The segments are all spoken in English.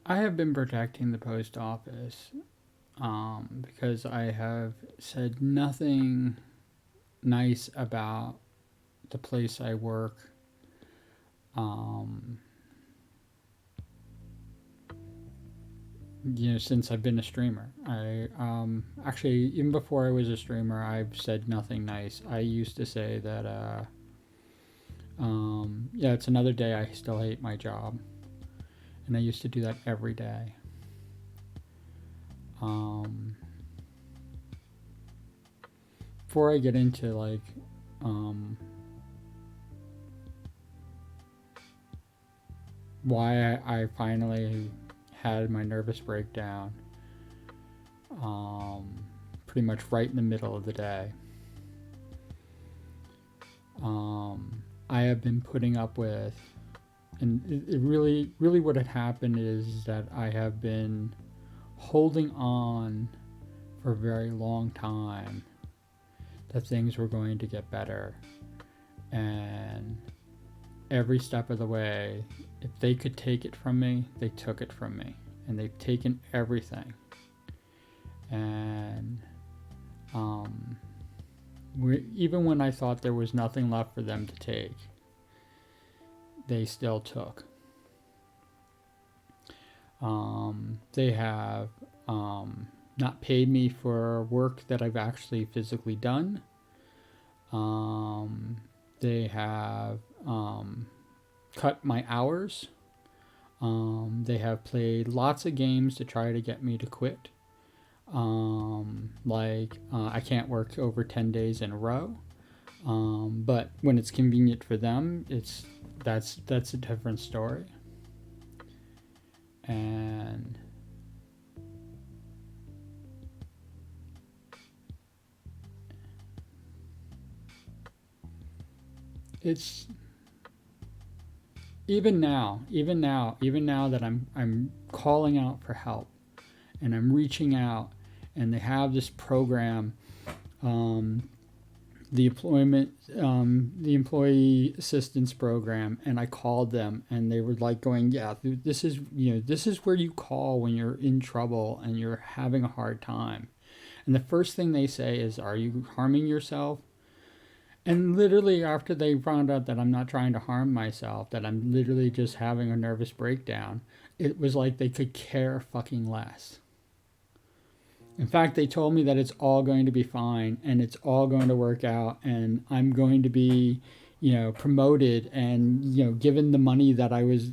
I have been protecting the post office because I have said nothing nice about the place I work. Um, since I've been a streamer, I actually even before I was a streamer, I've said nothing nice. I used to say that yeah, it's another day. I still hate my job, and I used to do that every day. Um, Before I get into like um, why I finally had my nervous breakdown, um, pretty much right in the middle of the day. I have been putting up with, and it really what had happened is that I have been holding on for a very long time that things were going to get better. And every step of the way, if they could take it from me, they took it from me. And they've taken everything. And even when I thought there was nothing left for them to take, they still took. They have not paid me for work that I've actually physically done. They have cut my hours. They have played lots of games to try to get me to quit. I can't work over 10 days in a row. But when it's convenient for them, that's a different story. And it's even now that I'm calling out for help and I'm reaching out, and they have this program, um, the employee assistance program, and I called them, and they were like going, yeah, this is where you call when you're in trouble and you're having a hard time. And the first thing they say is, are you harming yourself? And literally, after they found out that I'm not trying to harm myself, that I'm literally just having a nervous breakdown, it was like they could care fucking less. In fact, they told me that it's all going to be fine and it's all going to work out, and I'm going to be, promoted, and given the money that I was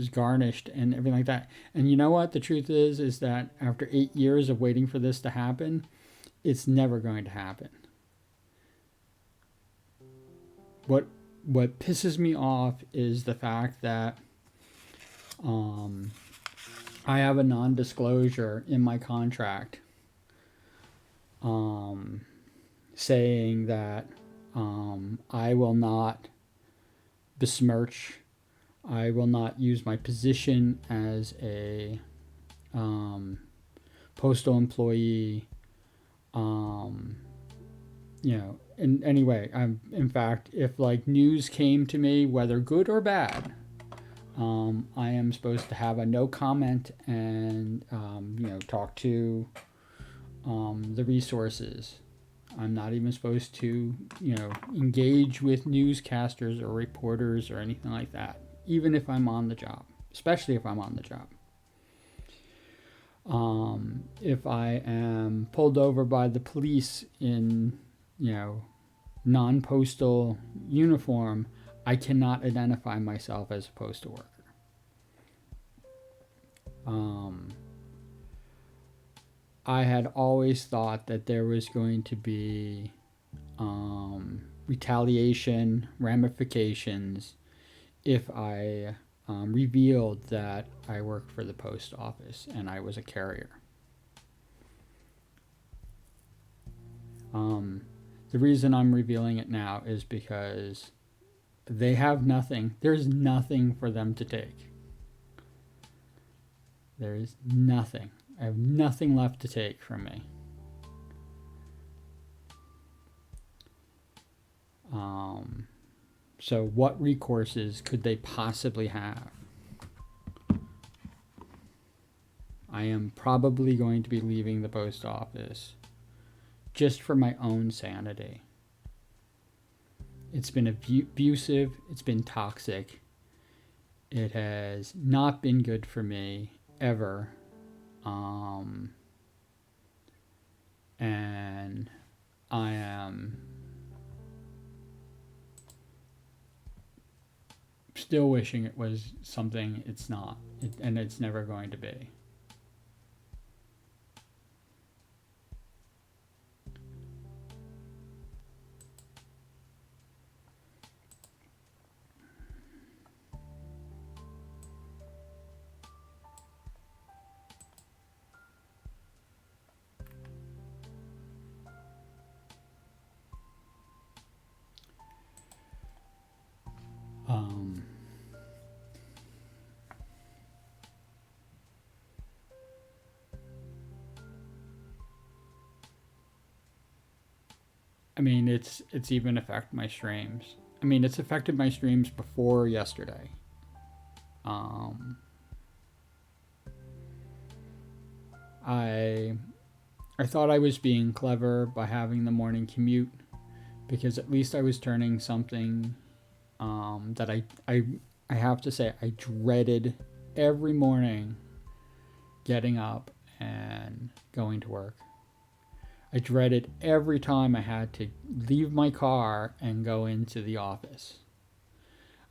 garnished and everything like that. And you know what? The truth is that after 8 years of waiting for this to happen, it's never going to happen. What what pisses me off is the fact that um, I have a non-disclosure in my contract, um, saying that I will not besmirch, I will not use my position as a um, postal employee, um, in any way. In fact, if like news came to me, whether good or bad, I am supposed to have a no comment and talk to the resources. I'm not even supposed to engage with newscasters or reporters or anything like that, even if I'm on the job, especially if I'm on the job. If I am pulled over by the police in non-postal uniform, I cannot identify myself as a postal worker. Um, I had always thought that there was going to be retaliation, ramifications, if I revealed that I worked for the post office and I was a carrier. Um, the reason I'm revealing it now is because they have nothing. There's nothing for them to take. There is nothing. I have nothing left to take from me. Um, so, what recourses could they possibly have? I am probably going to be leaving the post office just for my own sanity. It's been abusive, it's been toxic. It has not been good for me ever. And I am still wishing it was something it's not, and it's never going to be. Um, I mean, it's even affected my streams. I mean, it's affected my streams before yesterday. Um, I I thought I was being clever by having the morning commute because at least I was turning something that I have to say I dreaded every morning getting up and going to work. I dreaded every time I had to leave my car and go into the office.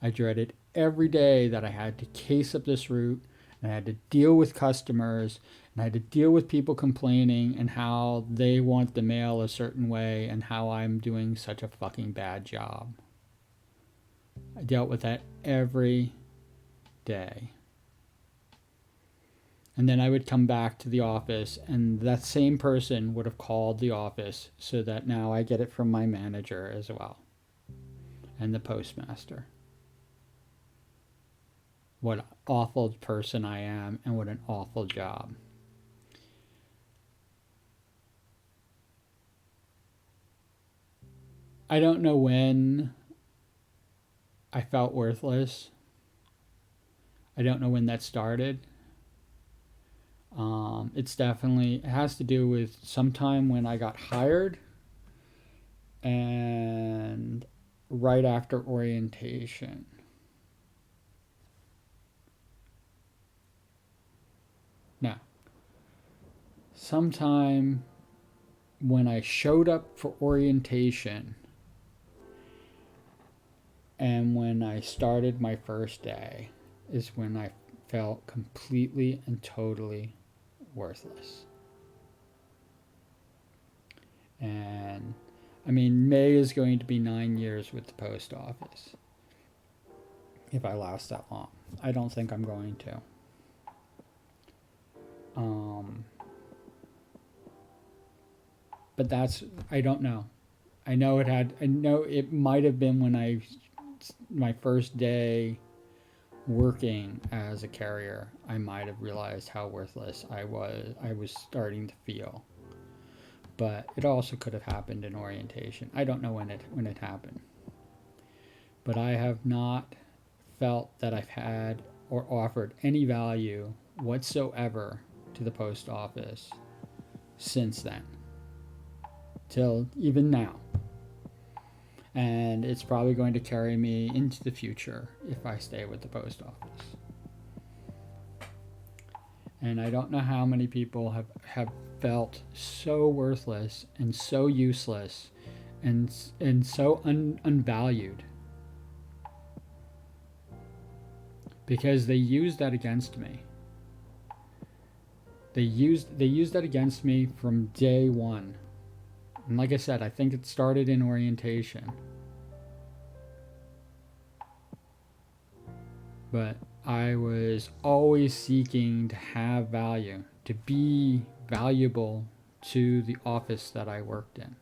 I dreaded every day that I had to case up this route and I had to deal with customers and I had to deal with people complaining and how they want the mail a certain way and how I'm doing such a fucking bad job. I dealt with that every day. And then I would come back to the office, and that same person would have called the office so that now I get it from my manager as well and the postmaster. What an awful person I am, and what an awful job. I don't know when I felt worthless. I don't know when that started. It has to do with sometime when I got hired and right after orientation. Now, sometime when I showed up for orientation and when I started my first day is when I felt completely and totally worthless. And I mean, May is going to be 9 years with the post office. If I last that long, I don't think I'm going to. But I don't know. I know it might have been when my first day working as a carrier, I might have realized how worthless I was starting to feel. But it also could have happened in orientation. I don't know when it happened. But I have not felt that I've had or offered any value whatsoever to the post office since then. Till even now. And it's probably going to carry me into the future if I stay with the post office. And I don't know how many people have felt so worthless and so useless and so unvalued because they used that against me. They used that against me from day one. And like I said, I think it started in orientation. But I was always seeking to have value, to be valuable to the office that I worked in.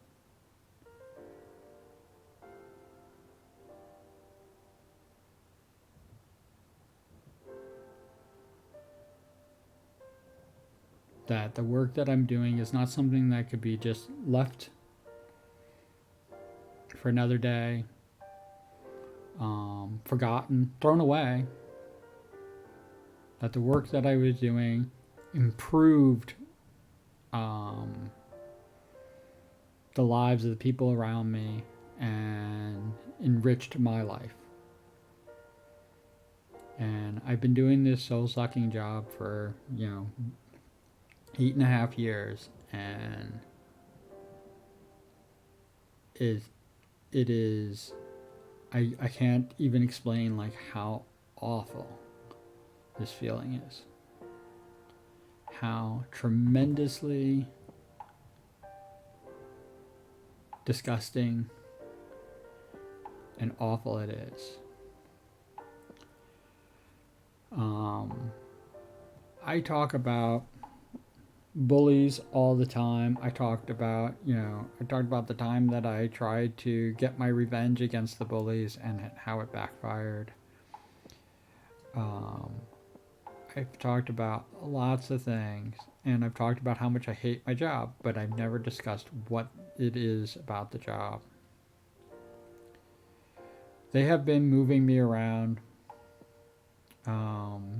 That the work that I'm doing is not something that could be just left for another day, forgotten, thrown away. That the work that I was doing improved the lives of the people around me and enriched my life. And I've been doing this soul sucking job for, 8.5 years, and it is, I can't even explain like how awful this feeling is. How tremendously disgusting and awful it is. I talk about bullies all the time. I talked about the time that I tried to get my revenge against the bullies and how it backfired. I've talked about lots of things, and I've talked about how much I hate my job, but I've never discussed what it is about the job. They have been moving me around.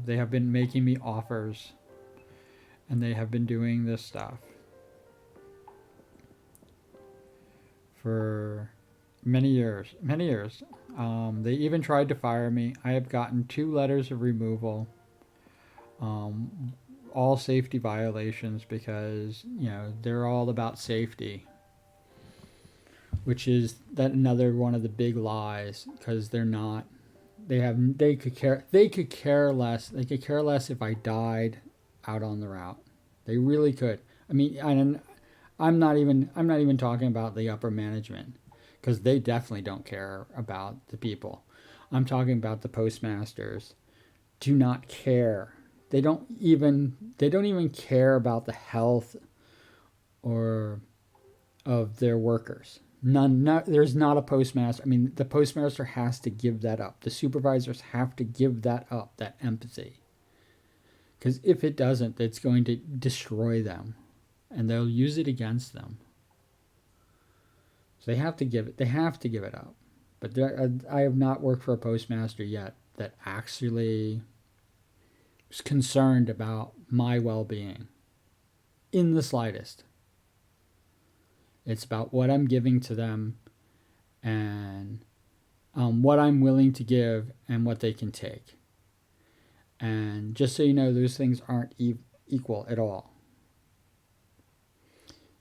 They have been making me offers, and they have been doing this stuff for many years. They even tried to fire me. I have gotten 2 letters of removal, all safety violations, because they're all about safety, which is that another one of the big lies, because they're not. They could care less if I died out on the route. They really could. I mean, I'm not even talking about the upper management, because they definitely don't care about the people. I'm talking about the postmasters. Do not care. They don't even care about the health or of their workers. There's not a postmaster. I mean, the postmaster has to give that up. The supervisors have to give that up, that empathy. Because if it doesn't, it's going to destroy them, and they'll use it against them. So they have to give it up. But I have not worked for a postmaster yet that actually was concerned about my well-being in the slightest. It's about what I'm giving to them, and what I'm willing to give and what they can take. And just so you know, those things aren't equal at all.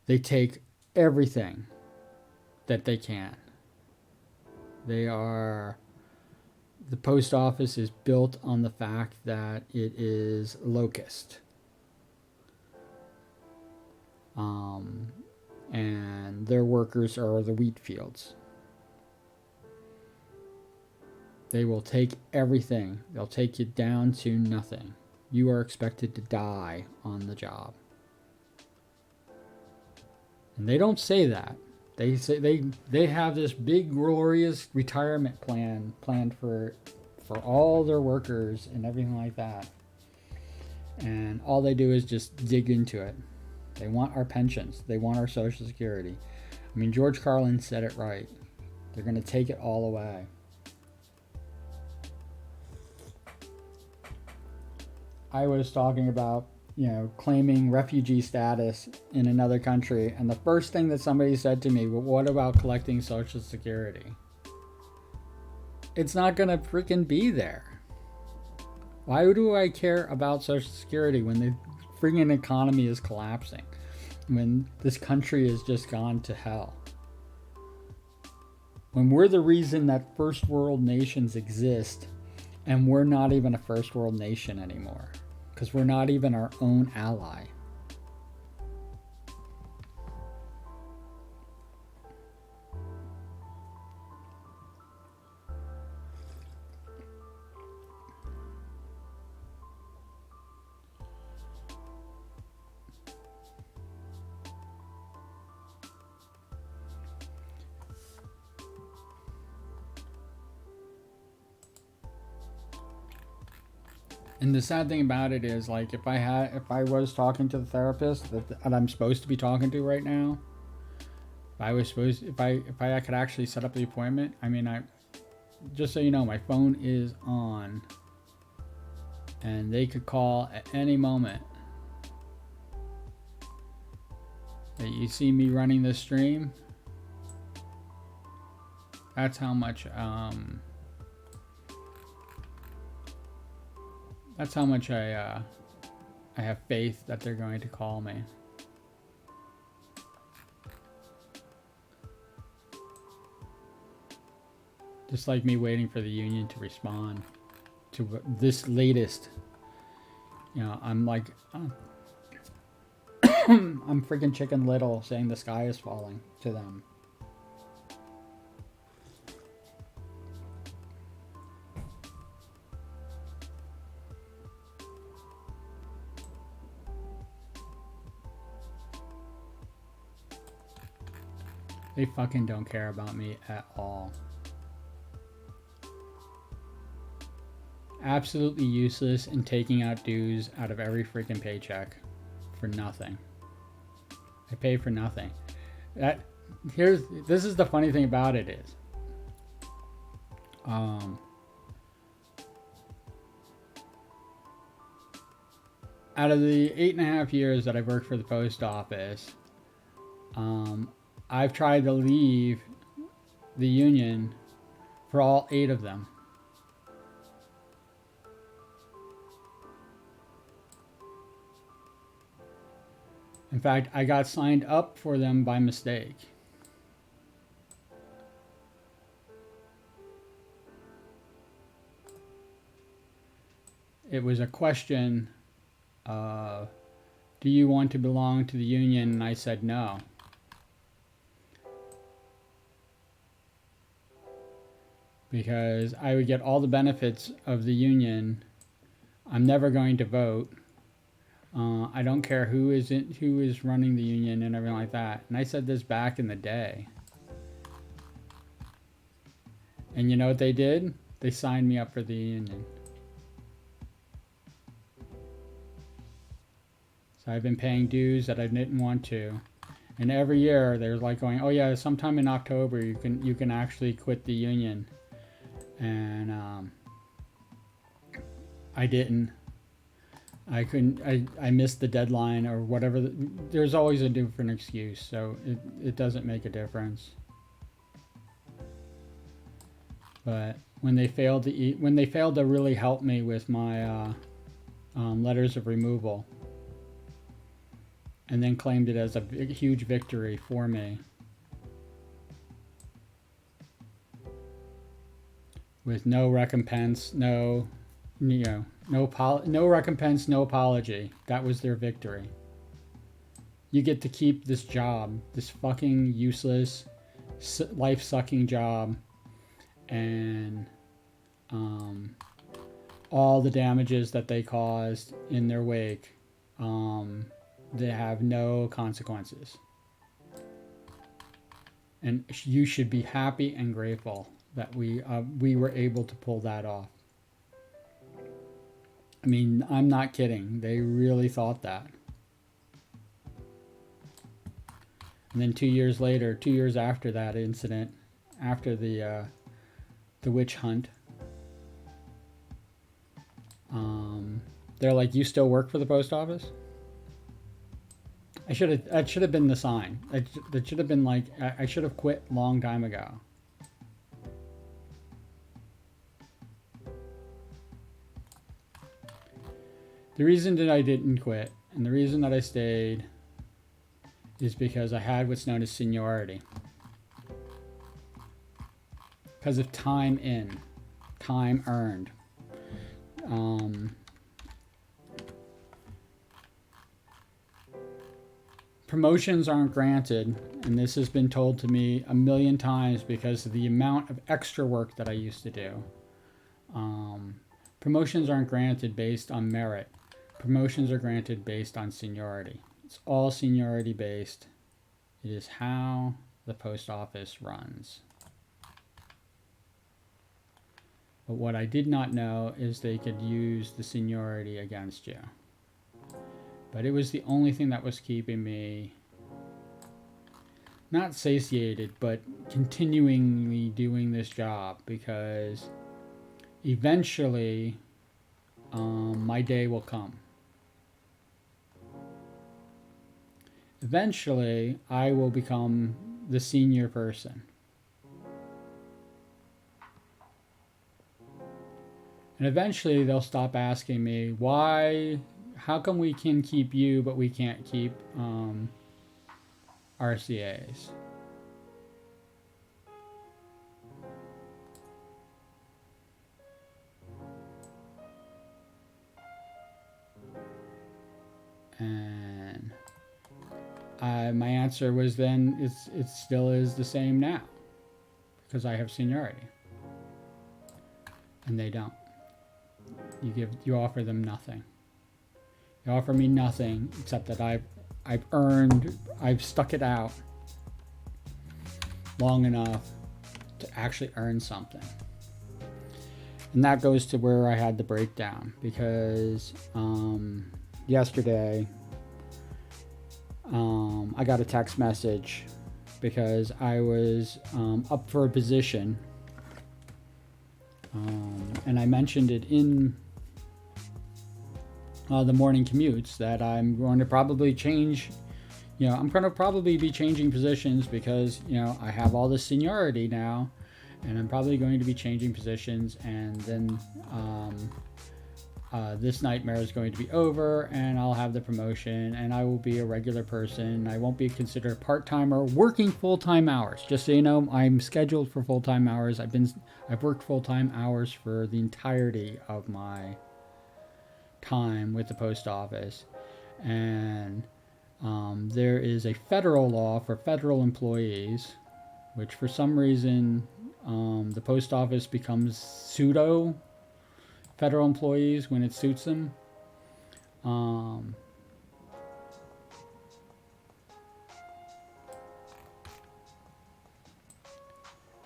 They take everything that they can. The post office is built on the fact that it is locust. And their workers are the wheat fields. They will take everything. They'll take you down to nothing. You are expected to die on the job. And they don't say that. They say they have this big glorious retirement plan planned for all their workers and everything like that. And all they do is just dig into it. They want our pensions. They want our Social Security. I mean, George Carlin said it right. They're going to take it all away. I was talking about, claiming refugee status in another country, and the first thing that somebody said to me, well, what about collecting Social Security? It's not going to freaking be there. Why do I care about Social Security when the freaking economy is collapsing? When this country has just gone to hell? When we're the reason that first world nations exist, and we're not even a first world nation anymore, because we're not even our own ally. And the sad thing about it is, like, if I was talking to the therapist that I'm supposed to be talking to right now, if I could actually set up the appointment, I mean, just so you know, my phone is on, and they could call at any moment You see me running this stream? That's how much I have faith that they're going to call me. Just like me waiting for the union to respond to this latest. You know, I'm like, I'm freaking Chicken Little saying the sky is falling to them. They fucking don't care about me at all. Absolutely useless in taking out dues out of every freaking paycheck for nothing. I pay for nothing. This is the funny thing about it is, out of the 8.5 years that I've worked for the post office, I've tried to leave the union for all 8 of them. In fact, I got signed up for them by mistake. It was a question, do you want to belong to the union? And I said no. Because I would get all the benefits of the union. I'm never going to vote. I don't care who is running the union and everything like that. And I said this back in the day. And you know what they did? They signed me up for the union. So I've been paying dues that I didn't want to. And every year they're like going, oh yeah, sometime in October you can actually quit the union. And I didn't. I couldn't. I missed the deadline or whatever. There's always a different excuse, so it doesn't make a difference. But when they failed to really help me with my letters of removal, and then claimed it as a huge victory for me, with no recompense, no recompense, no apology. That was their victory. You get to keep this job, this fucking useless, life-sucking job, and all the damages that they caused in their wake, they have no consequences. And you should be happy and grateful that we were able to pull that off. I mean, I'm not kidding. They really thought that. And then 2 years later, 2 years after that incident, after the witch hunt, they're like, "You still work for the post office?" That should have been the sign. That should have been like, I should have quit a long time ago. The reason that I didn't quit and the reason that I stayed is because I had what's known as seniority. Because of time earned. Promotions aren't granted, and this has been told to me a million times because of the amount of extra work that I used to do. Promotions aren't granted based on merit. Promotions are granted based on seniority. It's all seniority based. It is how the post office runs. But what I did not know is they could use the seniority against you. But it was the only thing that was keeping me not satiated, but continually doing this job, because eventually my day will come. Eventually, I will become the senior person. And eventually, they'll stop asking me, why, how come we can keep you, but we can't keep RCAs? And my answer was then it still is the same now because I have seniority, and they don't. You offer them nothing. You offer me nothing except that I've stuck it out long enough to actually earn something. And that goes to where I had the breakdown because yesterday I got a text message because I was up for a position, and I mentioned it in the morning commutes that I'm going to probably change. I'm going to probably be changing positions because I have all this seniority now, and I'm probably going to be changing positions, and then this nightmare is going to be over, and I'll have the promotion, and I will be a regular person. I won't be considered part-timer working full-time hours. Just so you know, I'm scheduled for full-time hours. I've worked full-time hours for the entirety of my time with the post office, and there is a federal law for federal employees, which for some reason the post office becomes pseudo federal employees when it suits them.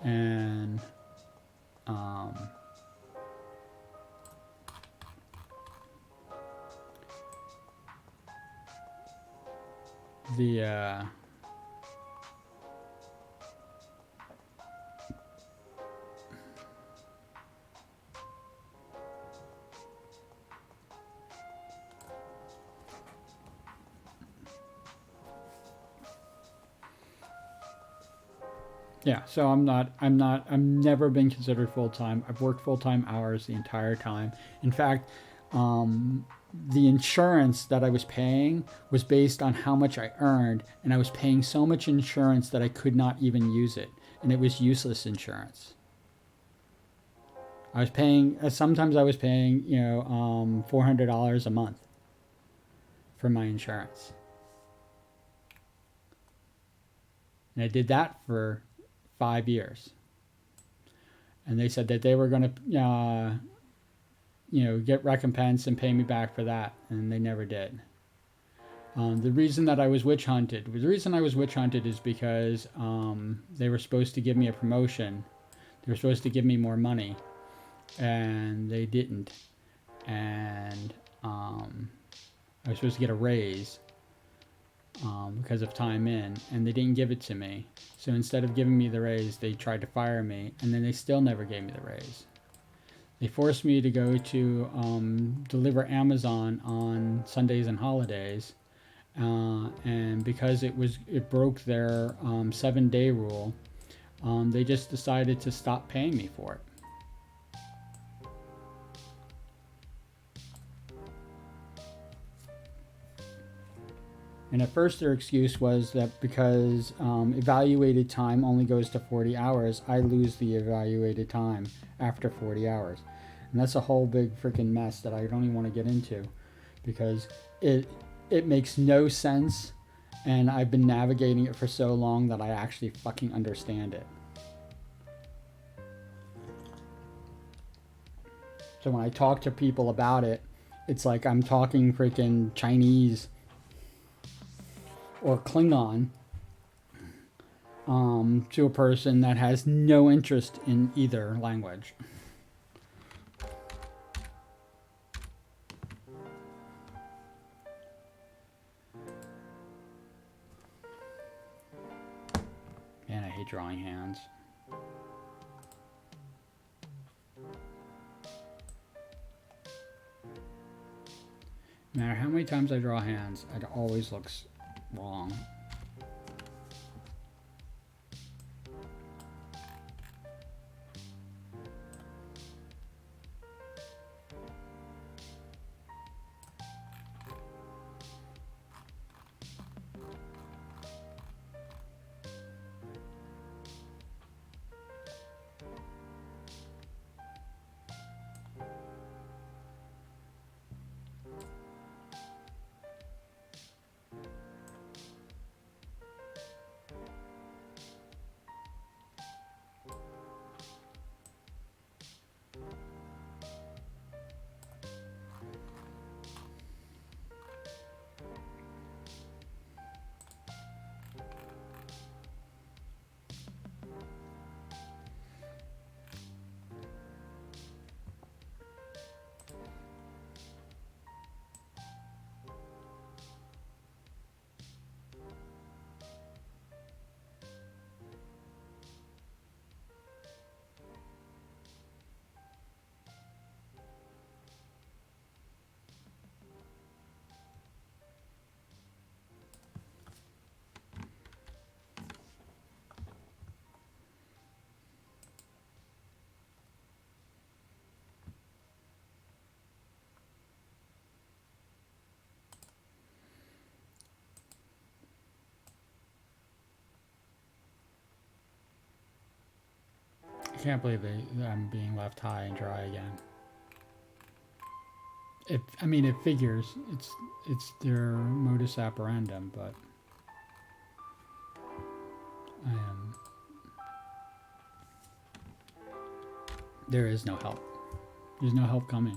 And the yeah, so I've never been considered full time. I've worked full time hours the entire time. In fact, the insurance that I was paying was based on how much I earned, and I was paying so much insurance that I could not even use it, and it was useless insurance. I was paying, sometimes I was paying, $400 a month for my insurance. And I did that for 5 years. And they said that they were going to, get recompense and pay me back for that. And they never did. The reason that I was witch hunted is because they were supposed to give me a promotion. They were supposed to give me more money. And they didn't. And I was supposed to get a raise because of time in, and they didn't give it to me. So instead of giving me the raise, they tried to fire me, and then they still never gave me the raise. They forced me to go to deliver Amazon on Sundays and holidays, and because it broke their 7-day rule, they just decided to stop paying me for it. And at first their excuse was that because evaluated time only goes to 40 hours, I lose the evaluated time after 40 hours. And that's a whole big freaking mess that I don't even want to get into because it makes no sense, and I've been navigating it for so long that I actually fucking understand it. So when I talk to people about it, it's like I'm talking freaking Chinese or Klingon to a person that has no interest in either language. Man, I hate drawing hands. No matter how many times I draw hands, it always looks wrong. I can't believe I'm being left high and dry again. I mean, it figures. It's their modus operandum, but I am. There is no help. There's no help coming.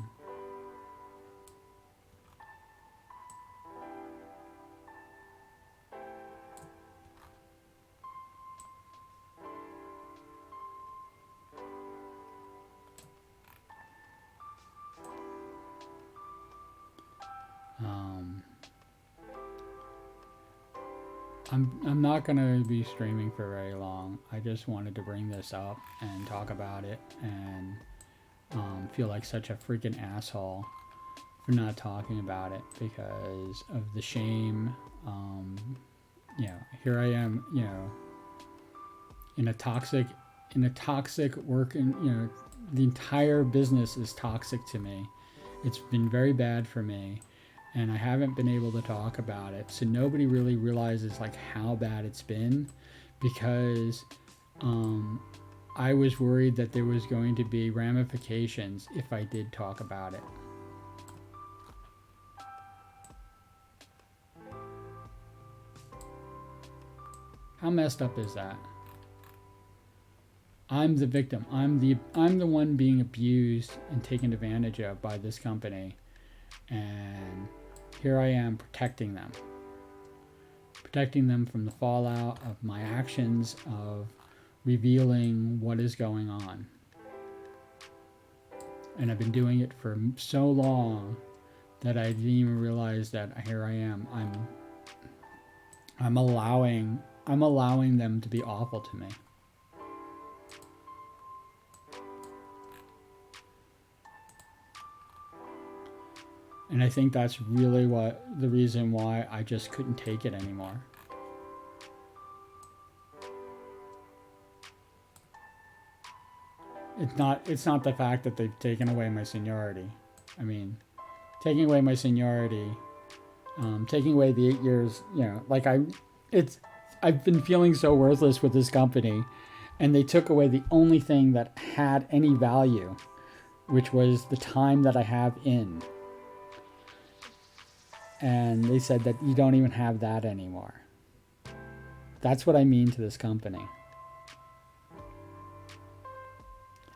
I'm not gonna be streaming for very long. I just wanted to bring this up and talk about it, and feel like such a freaking asshole for not talking about it because of the shame. Here I am, in a toxic work, and the entire business is toxic to me. It's been very bad for me, and I haven't been able to talk about it. So nobody really realizes like how bad it's been, because I was worried that there was going to be ramifications if I did talk about it. How messed up is that? I'm the victim. I'm the one being abused and taken advantage of by this company, and here I am protecting them from the fallout of my actions, of revealing what is going on. And I've been doing it for so long that I didn't even realize that here I am. I'm allowing them to be awful to me. And I think that's really the reason why I just couldn't take it anymore. It's not the fact that they've taken away my seniority. I mean, taking away my seniority, taking away the 8 years, I've been feeling so worthless with this company, and they took away the only thing that had any value, which was the time that I have in. And they said that you don't even have that anymore. That's what I mean to this company.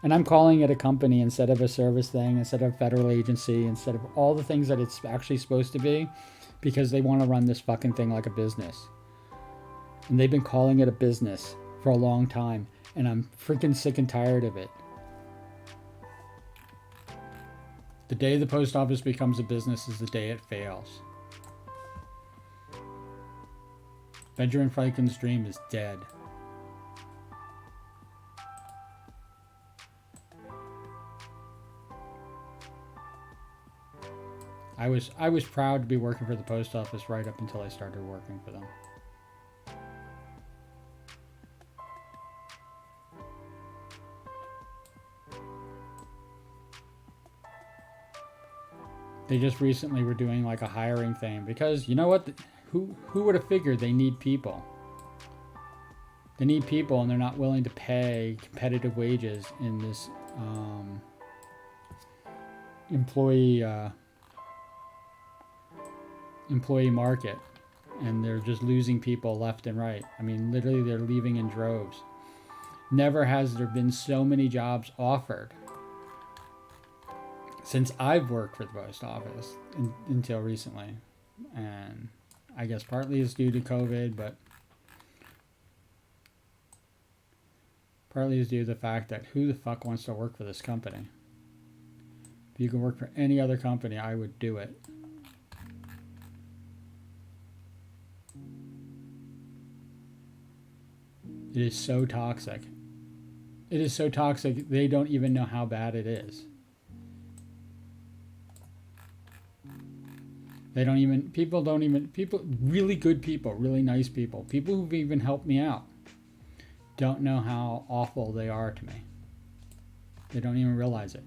And I'm calling it a company instead of a service thing, instead of a federal agency, instead of all the things that it's actually supposed to be, because they want to run this fucking thing like a business. And they've been calling it a business for a long time, and I'm freaking sick and tired of it. The day the post office becomes a business is the day it fails. Benjamin Franklin's dream is dead. I was proud to be working for the post office right up until I started working for them. They just recently were doing like a hiring thing because you know what? Who would have figured they need people? They need people, and they're not willing to pay competitive wages in this employee market, and they're just losing people left and right. I mean, literally, they're leaving in droves. Never has there been so many jobs offered since I've worked for the post office until recently, and I guess partly it's due to COVID, but partly is due to the fact that who the fuck wants to work for this company? If you can work for any other company, I would do it. It is so toxic. It is so toxic, they don't even know how bad it is. People, really good people, really nice people who've even helped me out, don't know how awful they are to me. They don't even realize it.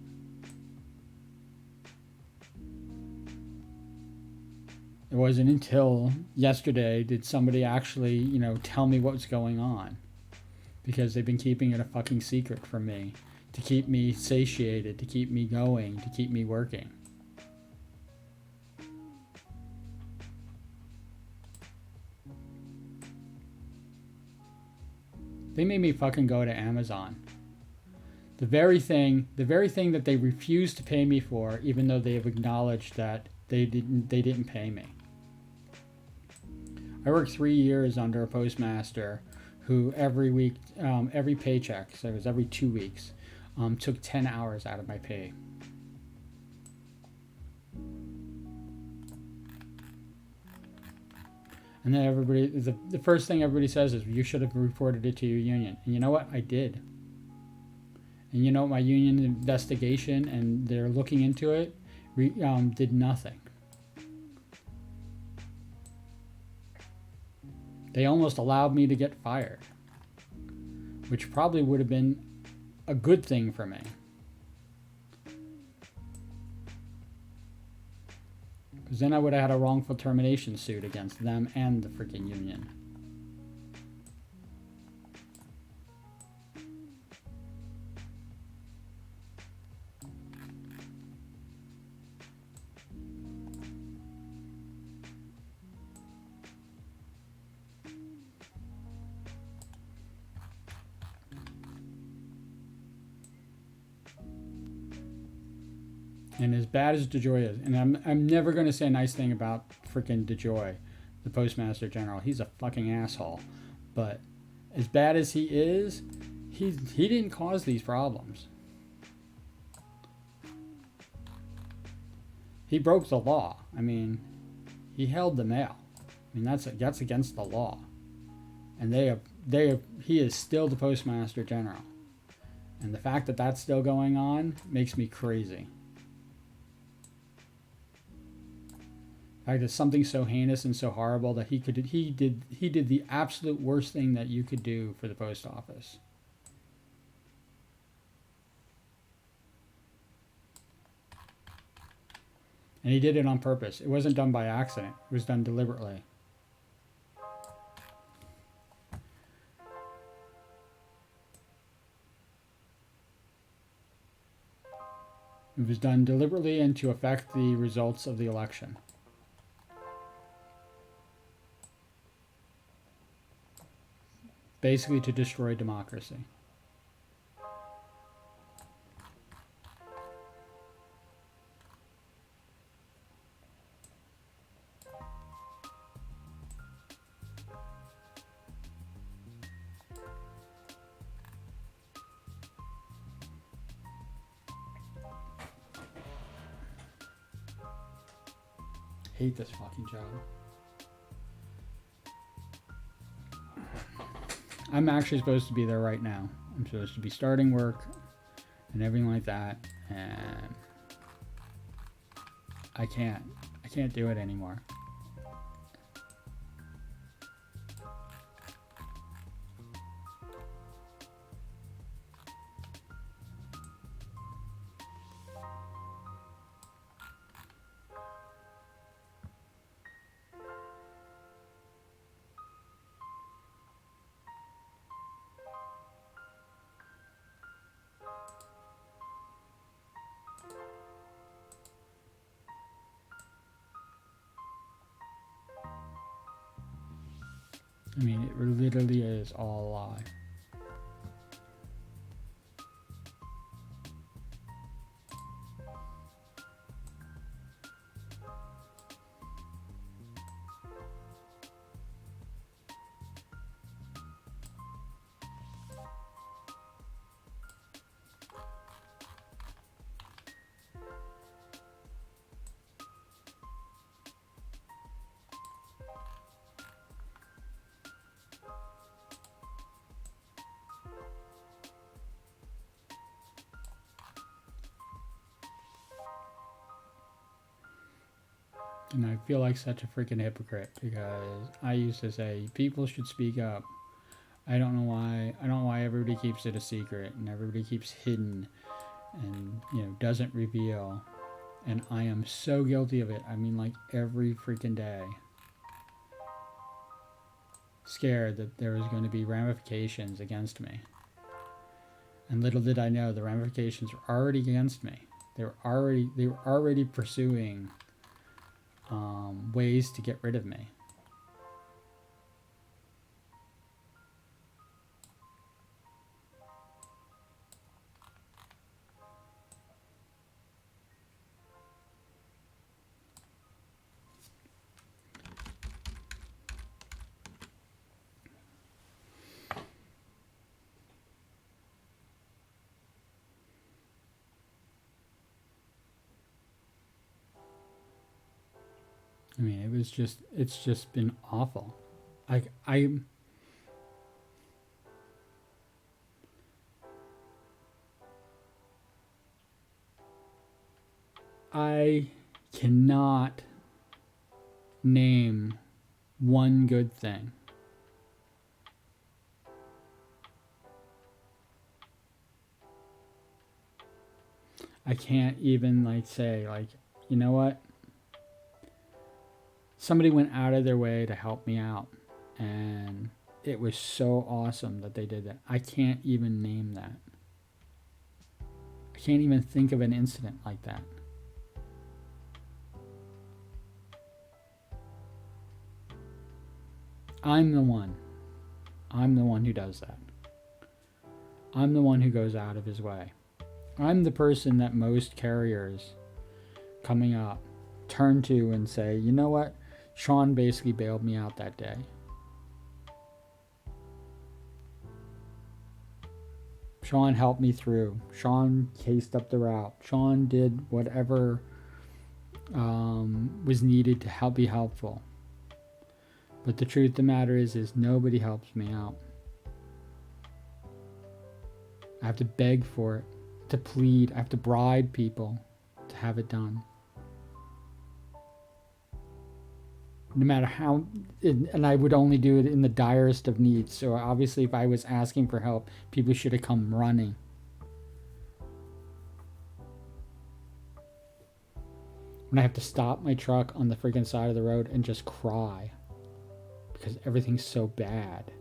It wasn't until yesterday did somebody actually, tell me what's going on. Because they've been keeping it a fucking secret from me. To keep me satiated, to keep me going, to keep me working. They made me fucking go to Amazon. The very thing that they refused to pay me for, even though they have acknowledged that they didn't pay me. I worked 3 years under a postmaster who every week, every paycheck, so it was every 2 weeks, took 10 hours out of my pay. And then the first thing everybody says is, you should have reported it to your union. And you know what? I did. And you know what? My union investigation, and they're looking into it, did nothing. They almost allowed me to get fired, which probably would have been a good thing for me. Because then I would have had a wrongful termination suit against them and the freaking union. And as bad as DeJoy is, and I'm never going to say a nice thing about freaking DeJoy, the Postmaster General. He's a fucking asshole. But as bad as he is, he didn't cause these problems. He broke the law. I mean, he held the mail. I mean, that's against the law. And he is still the Postmaster General. And the fact that that's still going on makes me crazy. It's something so heinous and so horrible that he did the absolute worst thing that you could do for the post office. And he did it on purpose. It wasn't done by accident. It was done deliberately. It was done deliberately and to affect the results of the election. Basically to destroy democracy. Hate this fucking job. I'm actually supposed to be there right now. I'm supposed to be starting work and everything like that. And I can't. I can't do it anymore. I mean, it literally is all a lie. And I feel like such a freaking hypocrite because I used to say people should speak up. I don't know why. I don't know why everybody keeps it a secret and everybody keeps hidden and doesn't reveal. And I am so guilty of it. I mean, like every freaking day. Scared that there was going to be ramifications against me. And little did I know the ramifications were already against me. They were already pursuing ways to get rid of me. I mean, it's just been awful. I cannot name one good thing. I can't even say you know what? Somebody went out of their way to help me out, and it was so awesome that they did that. I can't even name that. I can't even think of an incident like that. I'm the one who does that. I'm the one who goes out of his way. I'm the person that most carriers coming up turn to and say, you know what? Sean basically bailed me out that day. Sean helped me through. Sean cased up the route. Sean did whatever was needed to be helpful. But the truth of the matter is nobody helps me out. I have to beg for it, to plead. I have to bribe people to have it done. No matter how, and I would only do it in the direst of needs. So obviously if I was asking for help, people should have come running. When I have to stop my truck on the freaking side of the road and just cry because everything's so bad.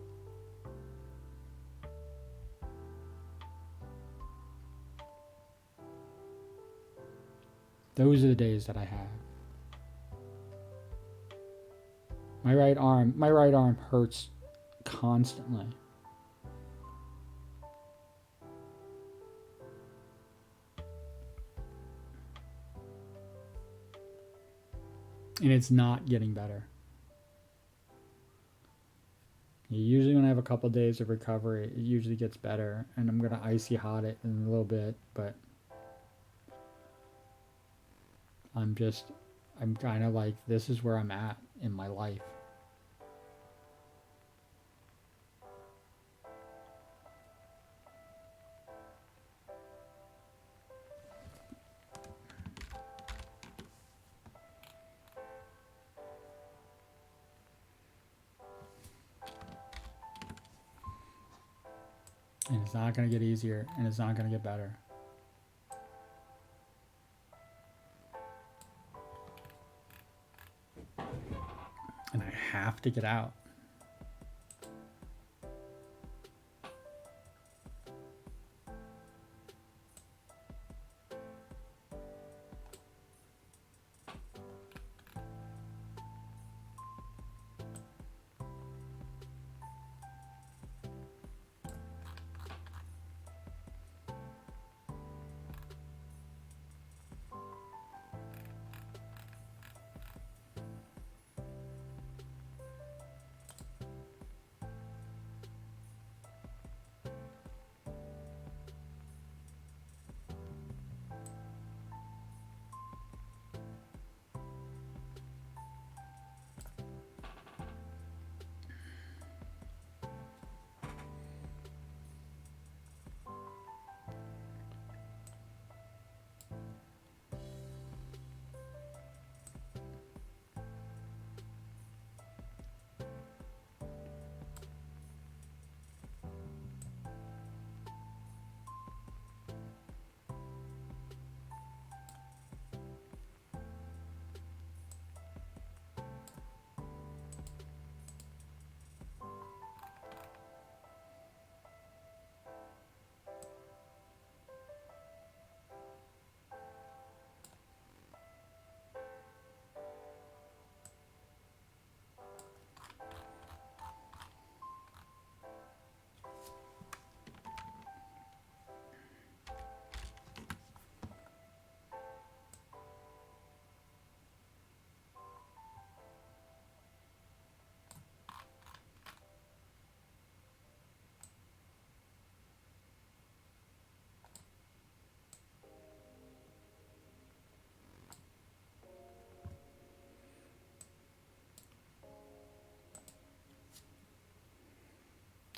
Those are the days that I have. My right arm hurts constantly. And it's not getting better. Usually when I have a couple of days of recovery, it usually gets better. And I'm going to icy hot it in a little bit. But I'm kind of like, this is where I'm at in my life. And it's not going to get easier, and it's not going to get better. And I have to get out.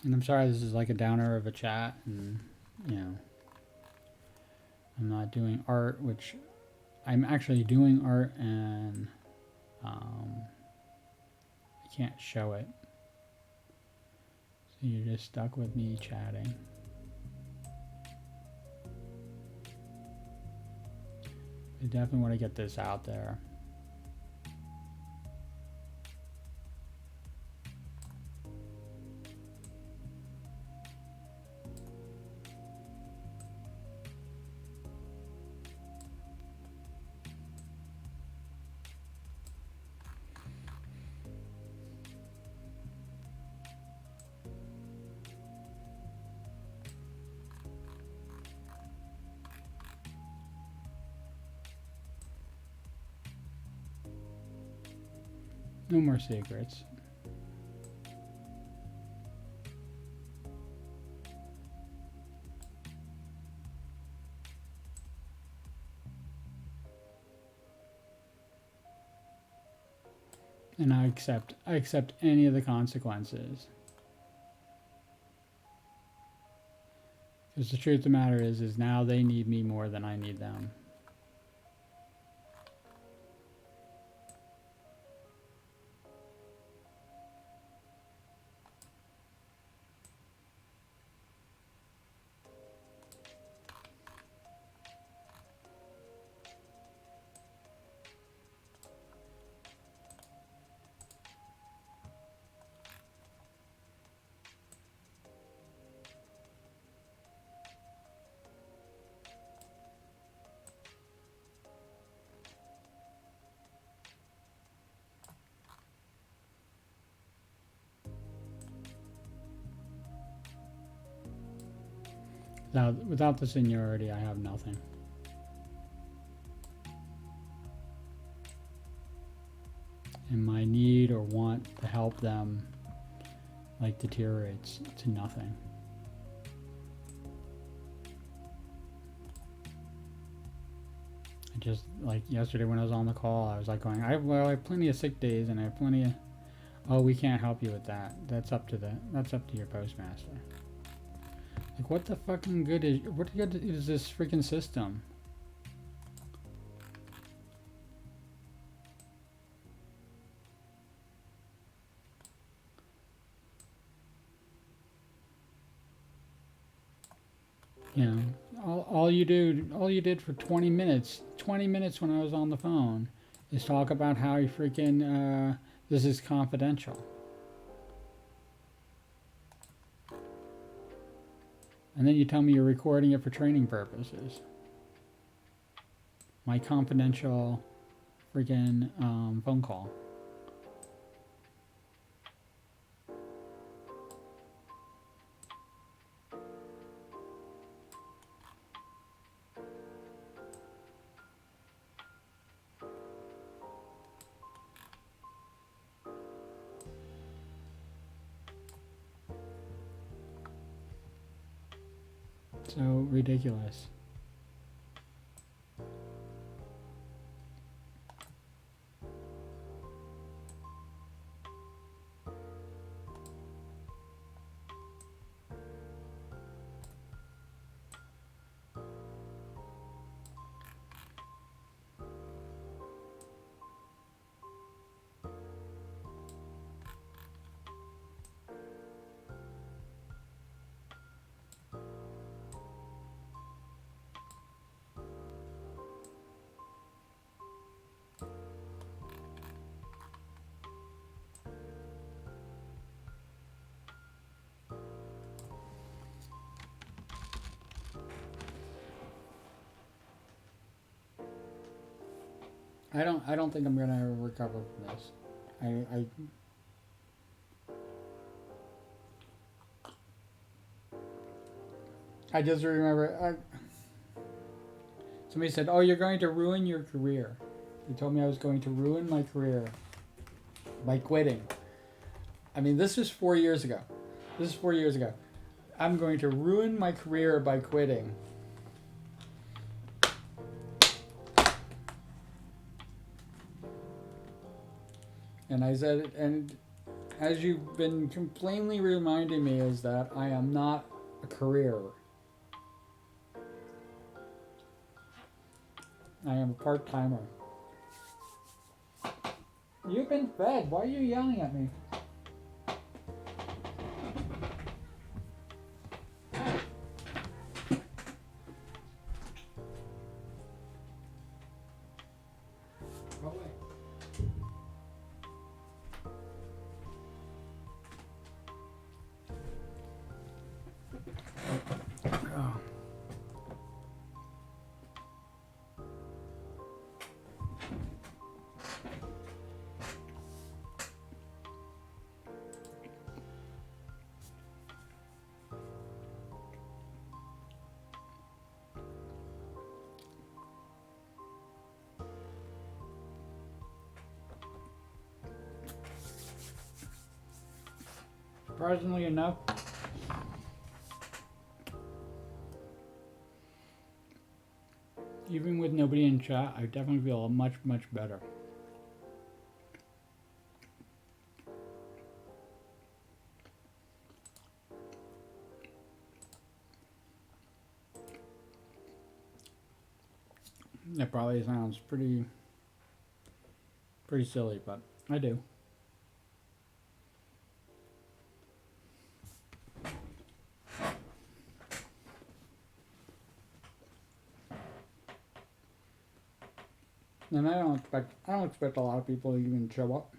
And I'm sorry this is like a downer of a chat, and you know, I'm not doing art, which I'm actually doing art, and I can't show it. So you're just stuck with me chatting. I definitely want to get this out there. No more secrets. And I accept any of the consequences. Because the truth of the matter is now they need me more than I need them. Without the seniority, I have nothing. And my need or want to help them like deteriorates to nothing. I just like yesterday when I was on the call, I was like going, I have plenty of sick days and I have plenty of. Oh, we can't help you with that. That's up to your postmaster. Like, what the fucking good is? What good is this freaking system? You know, all you did for 20 minutes when I was on the phone, is talk about how you freaking this is confidential, and then you tell me you're recording it for training purposes. My confidential freaking phone call. So ridiculous. I don't think I'm gonna recover from this. I I just remember somebody said, "Oh, you're going to ruin your career." They told me I was going to ruin my career by quitting. I mean, this was 4 years ago. This is 4 years ago. I'm going to ruin my career by quitting. And I said, and as you've been plainly reminding me, is that I am not a career. I am a part timer. You've been fed. Why are you yelling at me? Go away. Oh. Surprisingly enough, even with nobody in chat, I definitely feel much, much better. That probably sounds pretty silly, but I do. And I don't expect a lot of people to even show up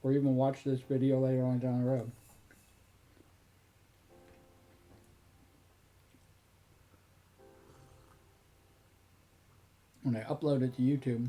or even watch this video later on down the road. When I upload it to YouTube,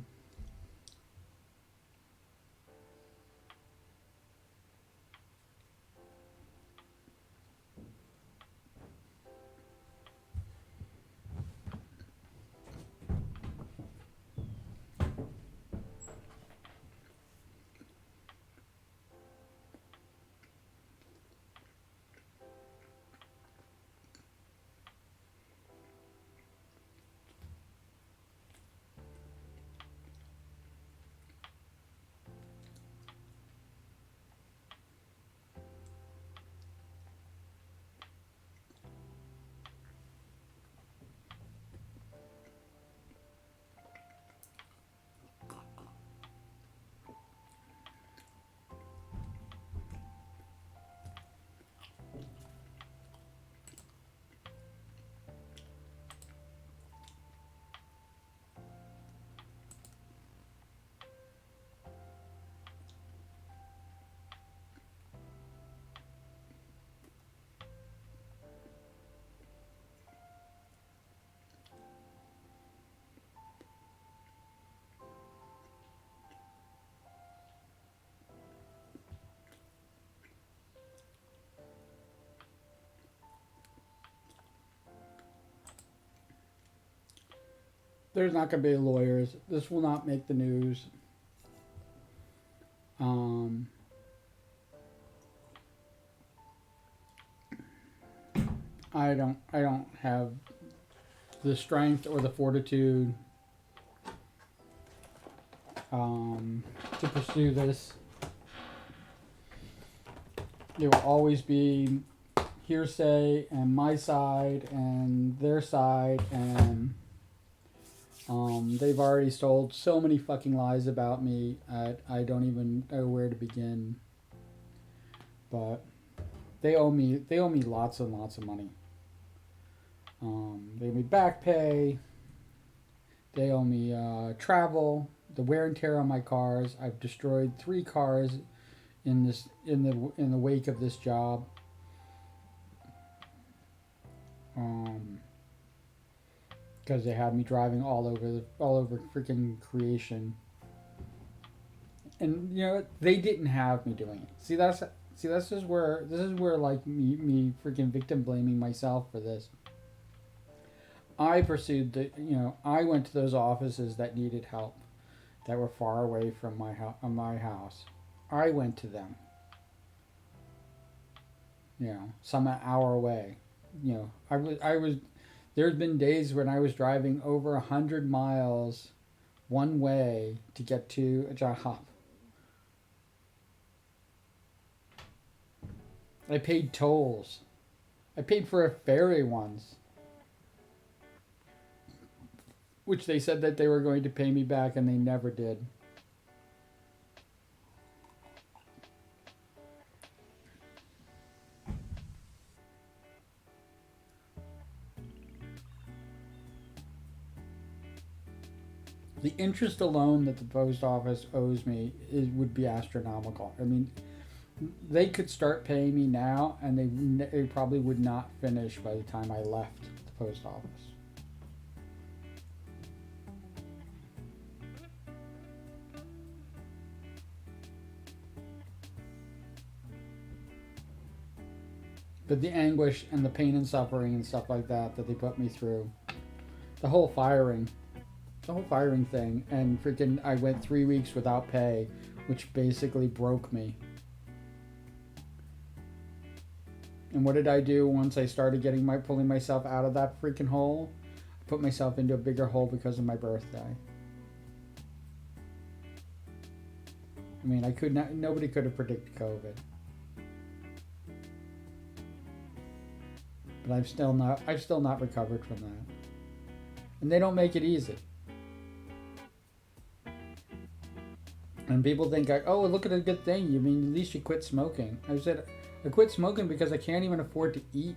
There's not going to be lawyers. This will not make the news. Um, I don't have the strength or the fortitude to pursue this. There will always be hearsay and my side and their side, and they've already told so many fucking lies about me. I don't even know where to begin. But they owe me lots and lots of money. They owe me back pay. They owe me travel, the wear and tear on my cars. I've destroyed 3 cars in the wake of this job. Because they had me driving all over freaking creation. And you know they didn't have me doing it. See this is where like me freaking victim blaming myself for this. I pursued I went to those offices that needed help, that were far away from my house. I went to them. Some an hour away. I was. There's been days when I was driving over 100 miles one way to get to a job. I paid tolls. I paid for a ferry once, which they said that they were going to pay me back, and they never did. The interest alone that the post office owes me would be astronomical. I mean, they could start paying me now, and they probably would not finish by the time I left the post office. But the anguish and the pain and suffering and stuff like that they put me through, the whole firing thing, and freaking I went 3 weeks without pay, which basically broke me. And what did I do once I started pulling myself out of that freaking hole? I put myself into a bigger hole because of my birthday. I mean, nobody could have predicted COVID. But I've still not recovered from that. And they don't make it easy. And people think, oh, look at a good thing. You mean at least you quit smoking. I said, I quit smoking because I can't even afford to eat.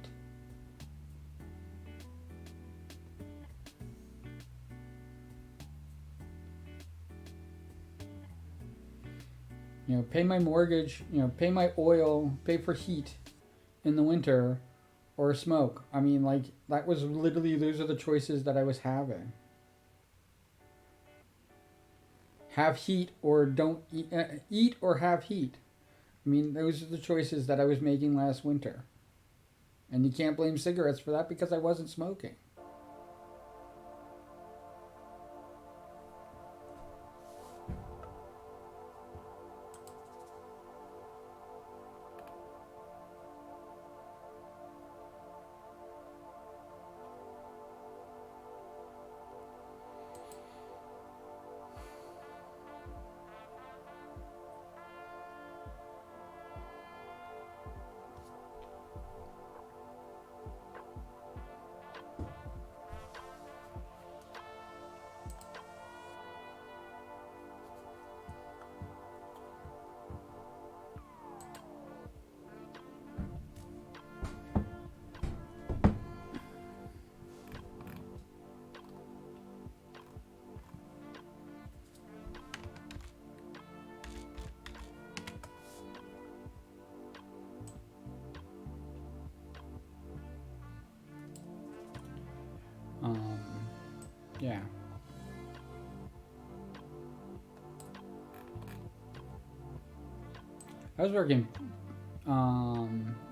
Pay my mortgage, pay my oil, pay for heat in the winter, or smoke. I mean, like, that was literally, those are the choices that I was having. Have heat or don't eat, eat or have heat. I mean, those are the choices that I was making last winter. And you can't blame cigarettes for that because I wasn't smoking. Yeah. I was working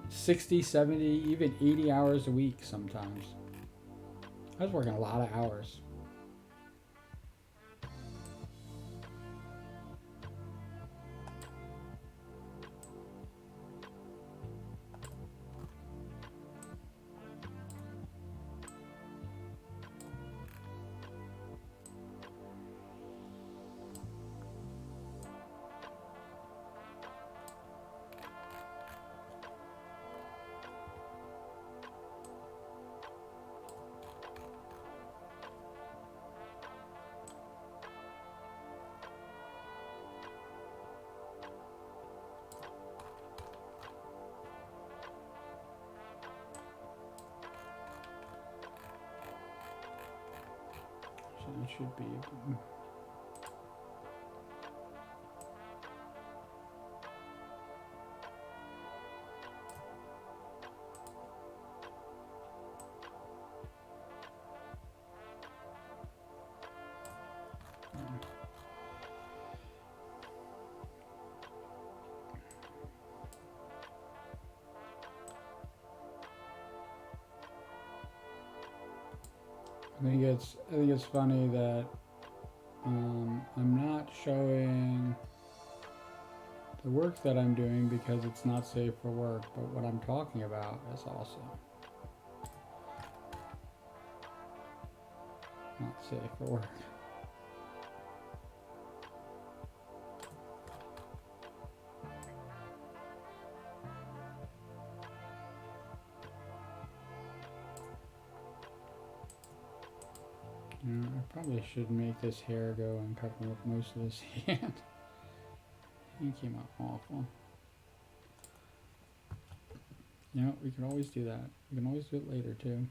60, 70, even 80 hours a week sometimes. I was working a lot of hours. it should be. I think it's funny that I'm not showing the work that I'm doing because it's not safe for work, but what I'm talking about is also not safe for work. I probably should make this hair go and cover up most of this hand. He came out awful. You know, we can always do that. We can always do it later too.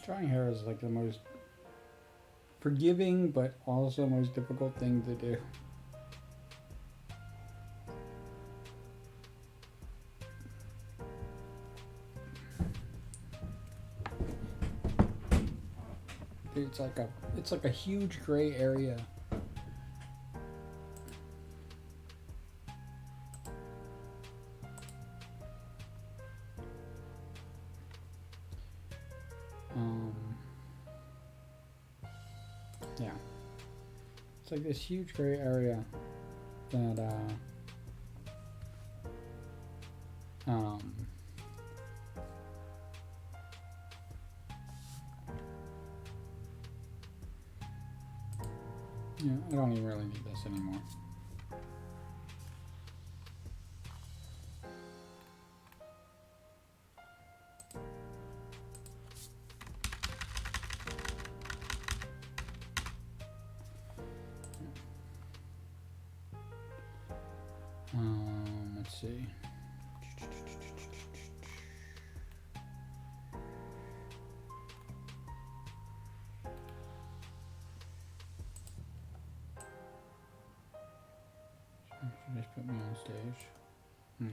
Drying hair is like the most forgiving but also most difficult thing to do. It's like a huge gray area. Yeah. It's like this huge gray area that yeah, I don't even really need this anymore. Let's see. Just put me on stage. Yeah.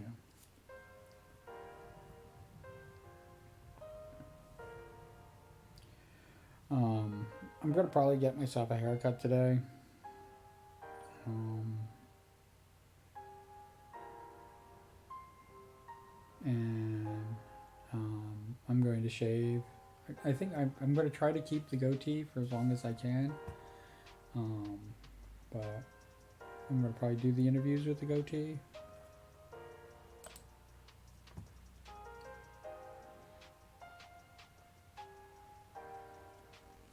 I'm gonna probably get myself a haircut today. And I'm going to shave. I think I'm going to try to keep the goatee for as long as I can. But I'm going to probably do the interviews with the goatee.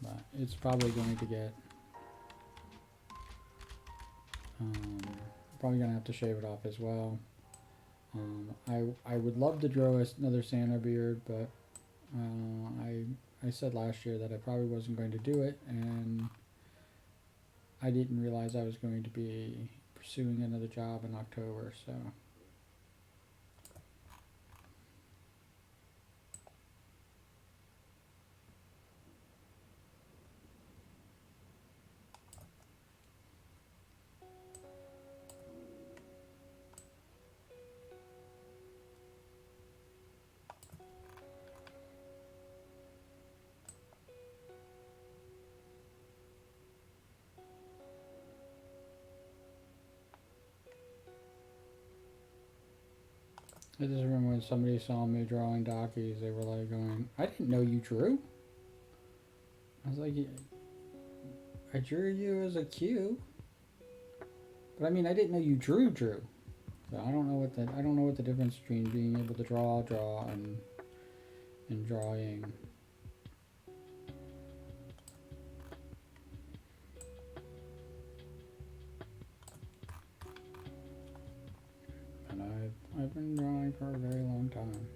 But it's probably going to get... probably going to have to shave it off as well. I would love to grow another Santa beard, but I said last year that I probably wasn't going to do it, and I didn't realize I was going to be pursuing another job in October, so... I just remember when somebody saw me drawing Dockies, they were like going, "I didn't know you drew." I was like, "I drew you as a Q." But I mean, I didn't know you drew. So I don't know what the difference between being able to draw, and and drawing. But I've been drawing for a very long time.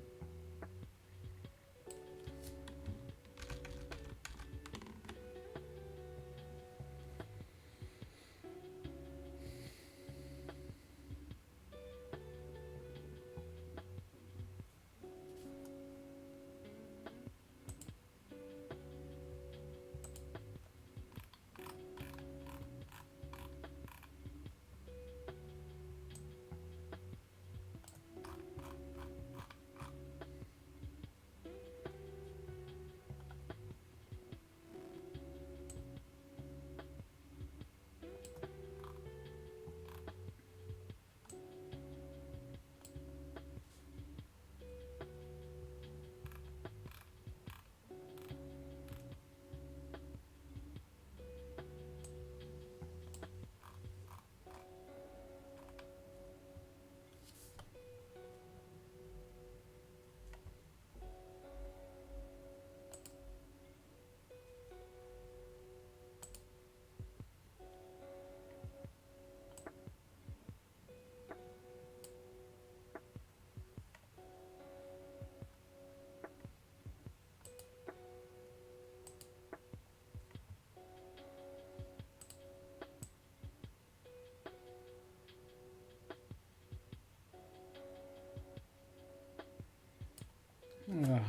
Uh,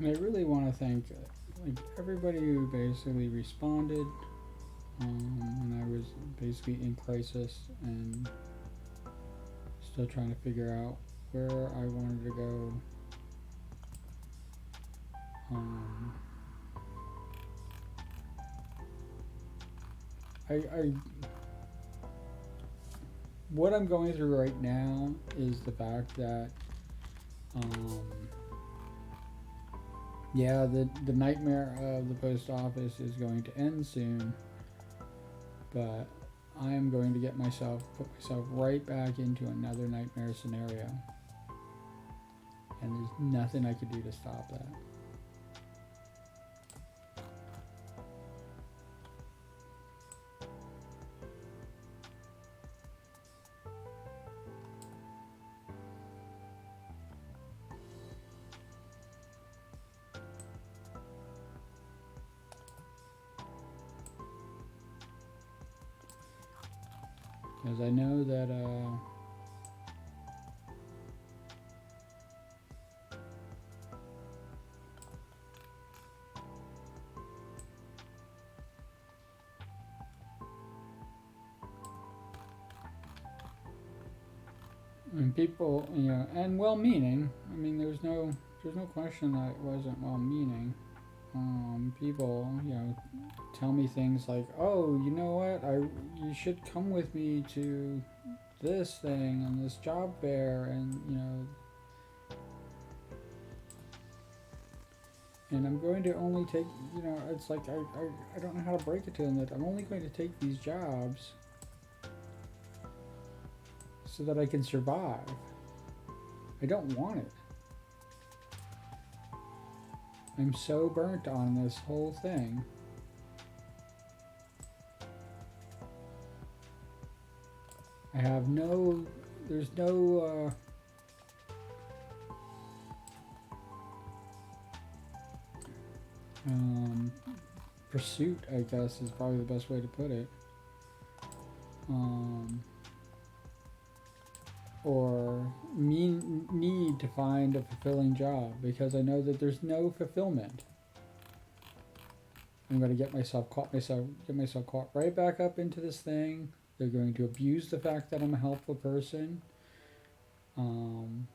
I really want to thank like everybody who basically responded when I was basically in crisis and still trying to figure out where I wanted to go. Um, I what I'm going through right now is the fact that um, yeah, the nightmare of the post office is going to end soon, but I am going to put myself right back into another nightmare scenario, and there's nothing I could do to stop that. Because I know that and people, and well-meaning. I mean, there's no question that it wasn't well-meaning. People, tell me things like, "Oh, you know what? You should come with me to this thing and this job fair," and I'm going to only take, it's like I don't know how to break it to them that I'm only going to take these jobs so that I can survive. I don't want it. I'm so burnt on this whole thing. I have no, there's no, pursuit, I guess, is probably the best way to put it. Or need to find a fulfilling job because I know that there's no fulfillment. I'm going to get myself caught right back up into this thing. They're going to abuse the fact that I'm a helpful person. I'm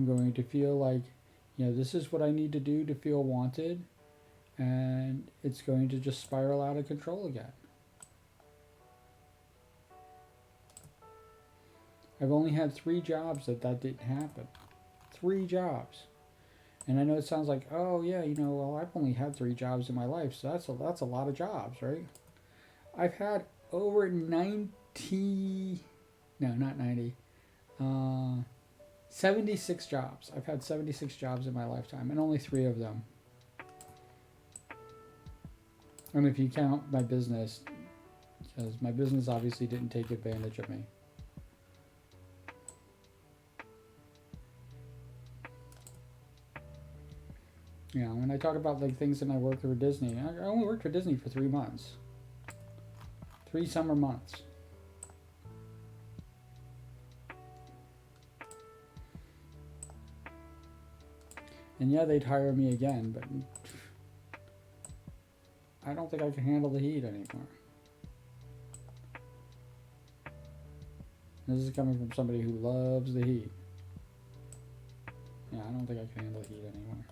going to feel like, this is what I need to do to feel wanted, and it's going to just spiral out of control again. I've only had 3 jobs that didn't happen. 3 jobs. And I know it sounds like, oh yeah, well, I've only had 3 jobs in my life, so that's a lot of jobs, right? I've had over 90, no, not 90, 76 jobs. I've had 76 jobs in my lifetime, and only 3 of them. And if you count my business, because my business obviously didn't take advantage of me. When I talk about like things that I worked for Disney, I only worked for Disney for 3 months. 3 summer months. And yeah, they'd hire me again, but I don't think I can handle the heat anymore. This is coming from somebody who loves the heat. Yeah, I don't think I can handle the heat anymore.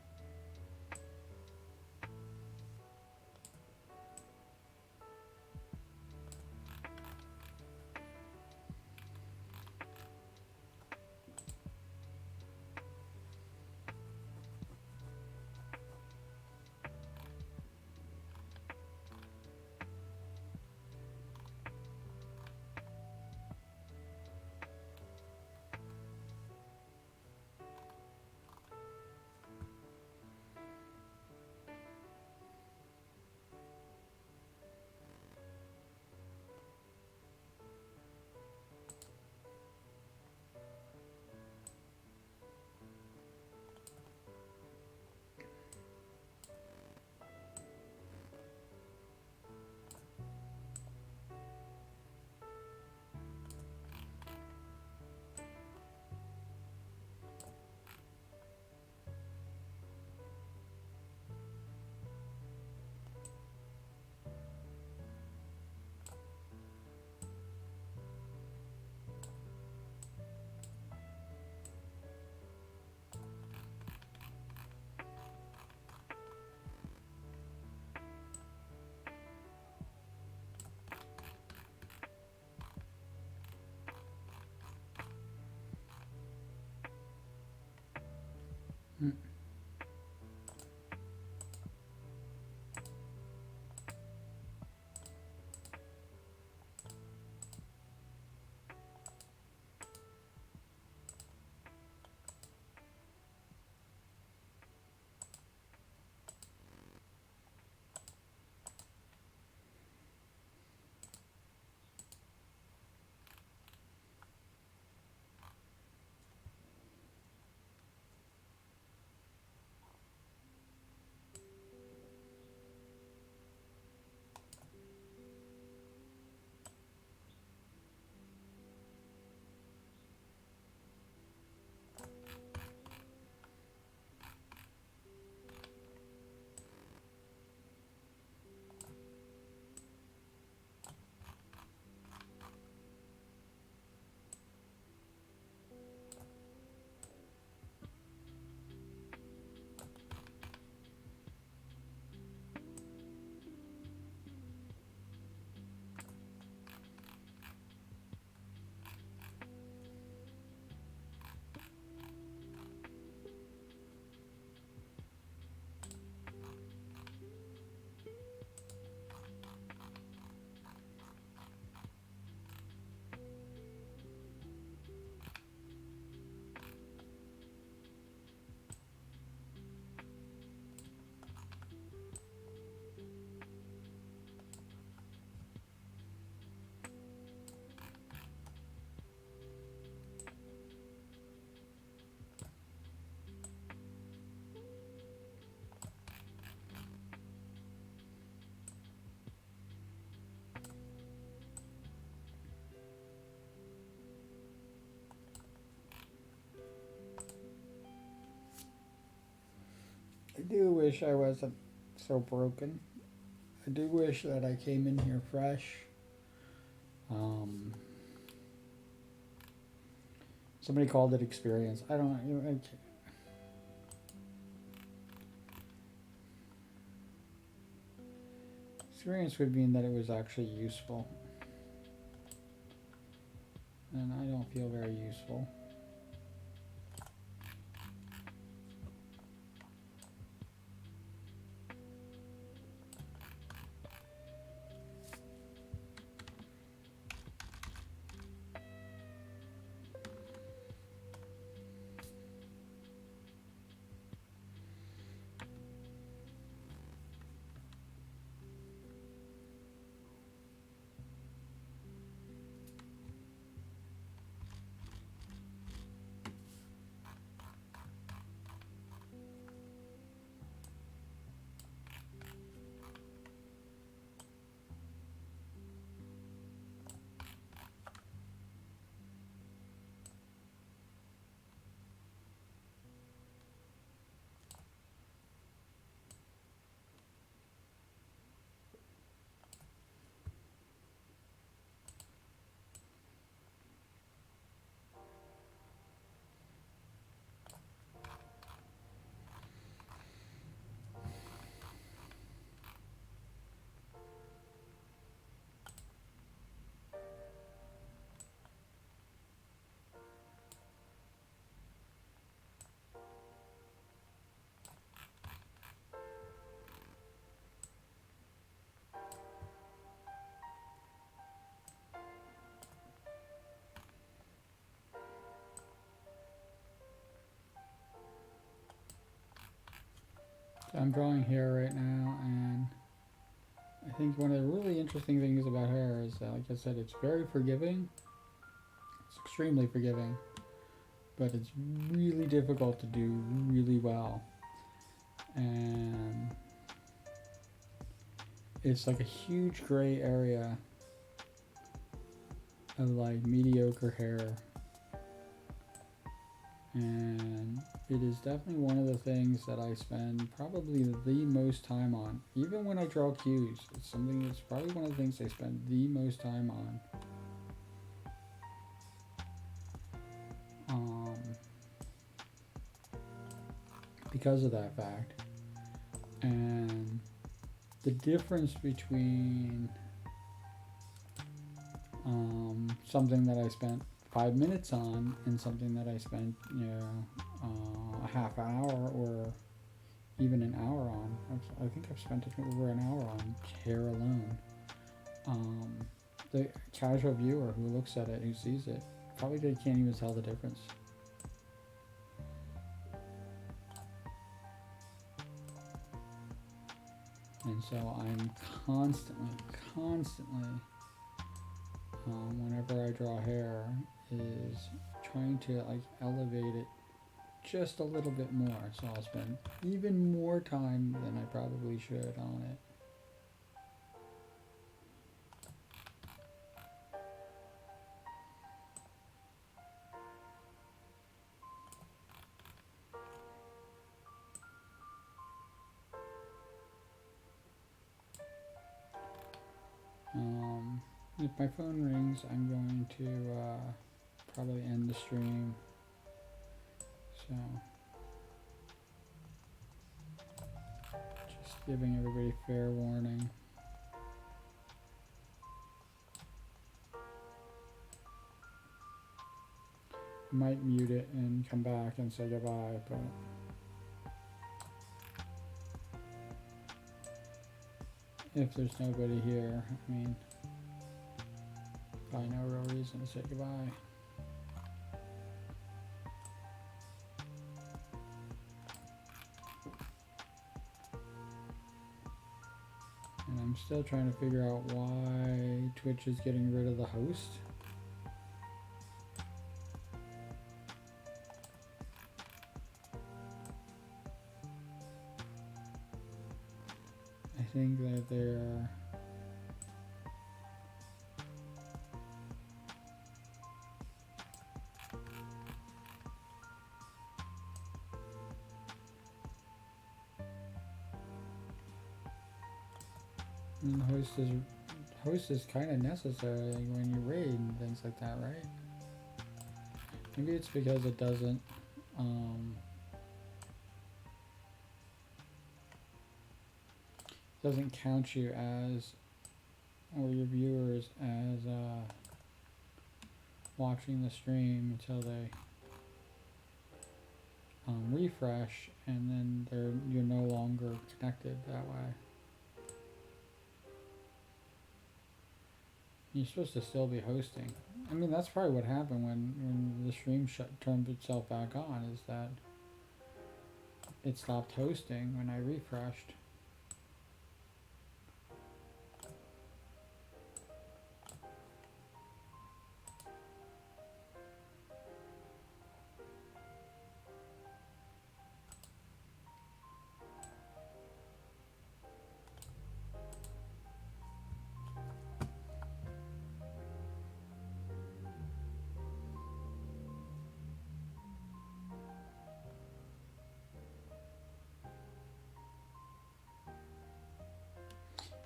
do wish I wasn't so broken. I do wish that I came in here fresh. Um, Somebody called it experience. I don't know. Experience would mean that it was actually useful. And I don't feel very useful. I'm drawing hair right now, and I think one of the really interesting things about hair is that, like I said, it's very forgiving. It's extremely forgiving, but it's really difficult to do really well. And it's like a huge gray area of like mediocre hair. And it is definitely one of the things that I spend probably the most time on. Even when I draw cues, it's something that's probably one of the things I spend the most time on. Because of that fact. And the difference between something that I spent 5 minutes on and something that I spent, a half hour or even an hour on. I think I've spent over an hour on hair alone. The casual viewer who looks at it, who sees it, probably they can't even tell the difference. And so I'm constantly, whenever I draw hair, is trying to like elevate it just a little bit more. So I'll spend even more time than I probably should on it. If my phone rings, I'm going to probably end the stream. So, just giving everybody fair warning. I might mute it and come back and say goodbye, but if there's nobody here, I mean, probably no real reason to say goodbye. And I'm still trying to figure out why Twitch is getting rid of the host. I think that they're And host is kind of necessary when you raid and things like that, right? Maybe it's because it doesn't count you as, or your viewers as watching the stream until they refresh, and then you're no longer connected that way. You're supposed to still be hosting. I mean, that's probably what happened when the stream turned itself back on, is that it stopped hosting when I refreshed.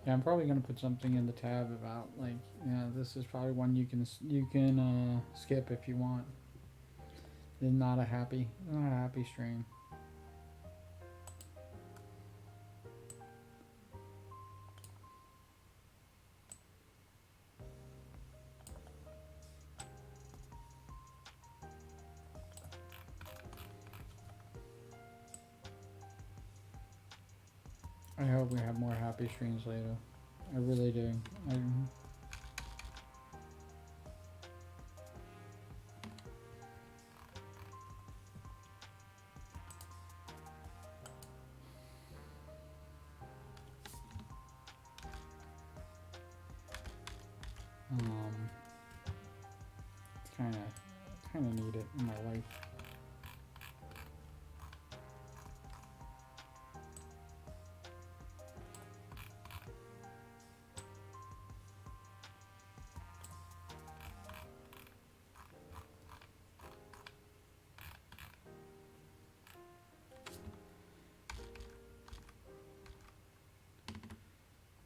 Yeah, I'm probably gonna put something in the tab about, like, yeah, this is probably one you can skip if you want. It's not a happy stream. I hope we have more happy streams later. I really do. Kind of need it in my life.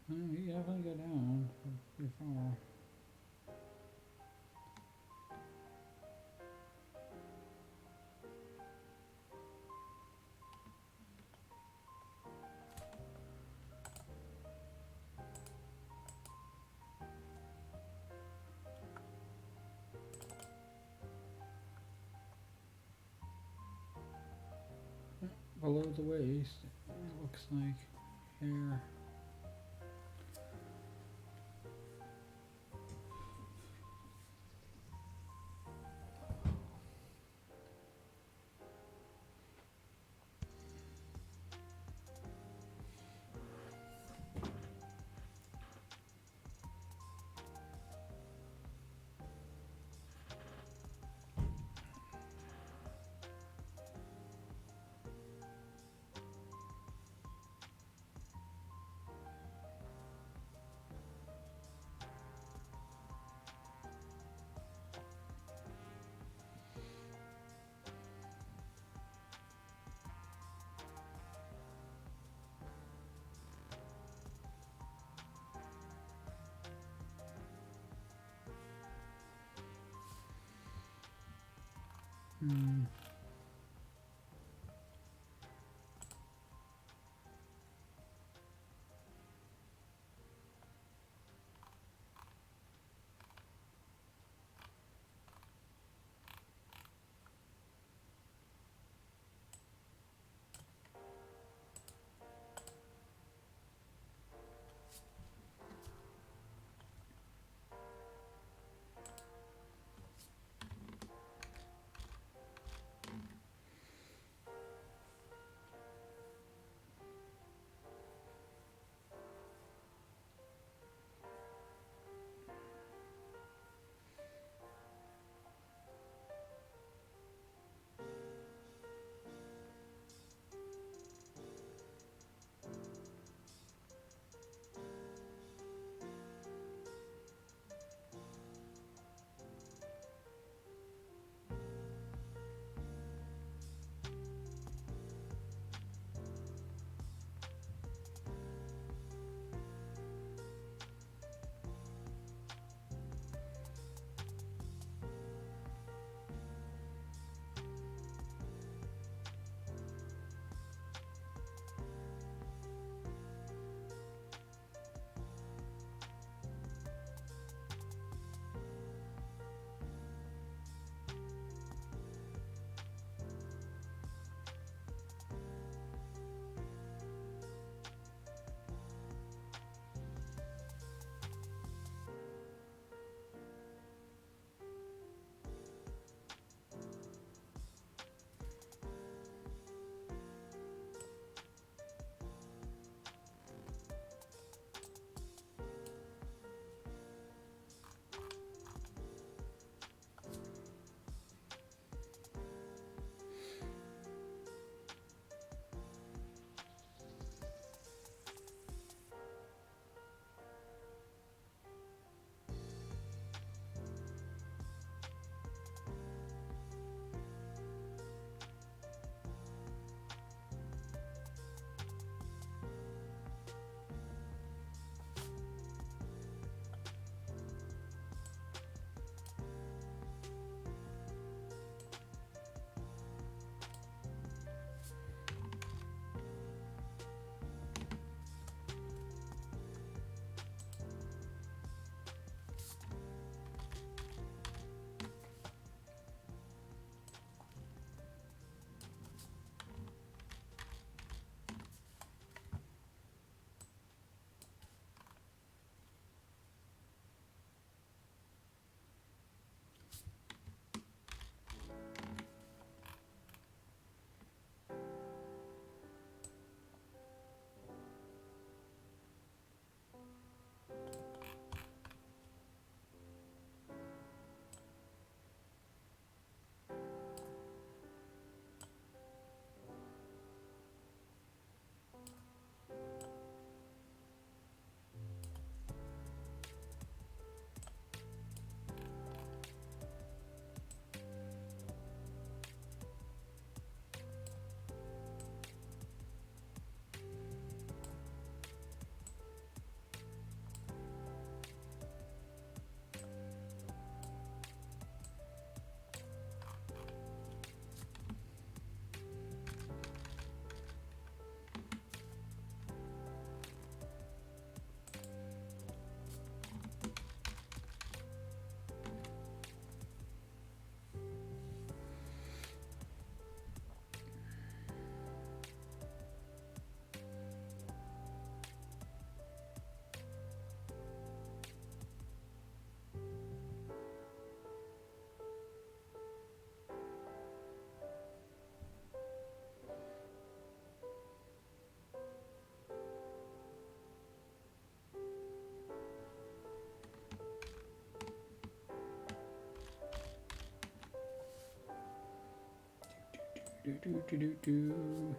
You definitely go down pretty far. Below the waist, it looks like here. Do, do, do, do, do.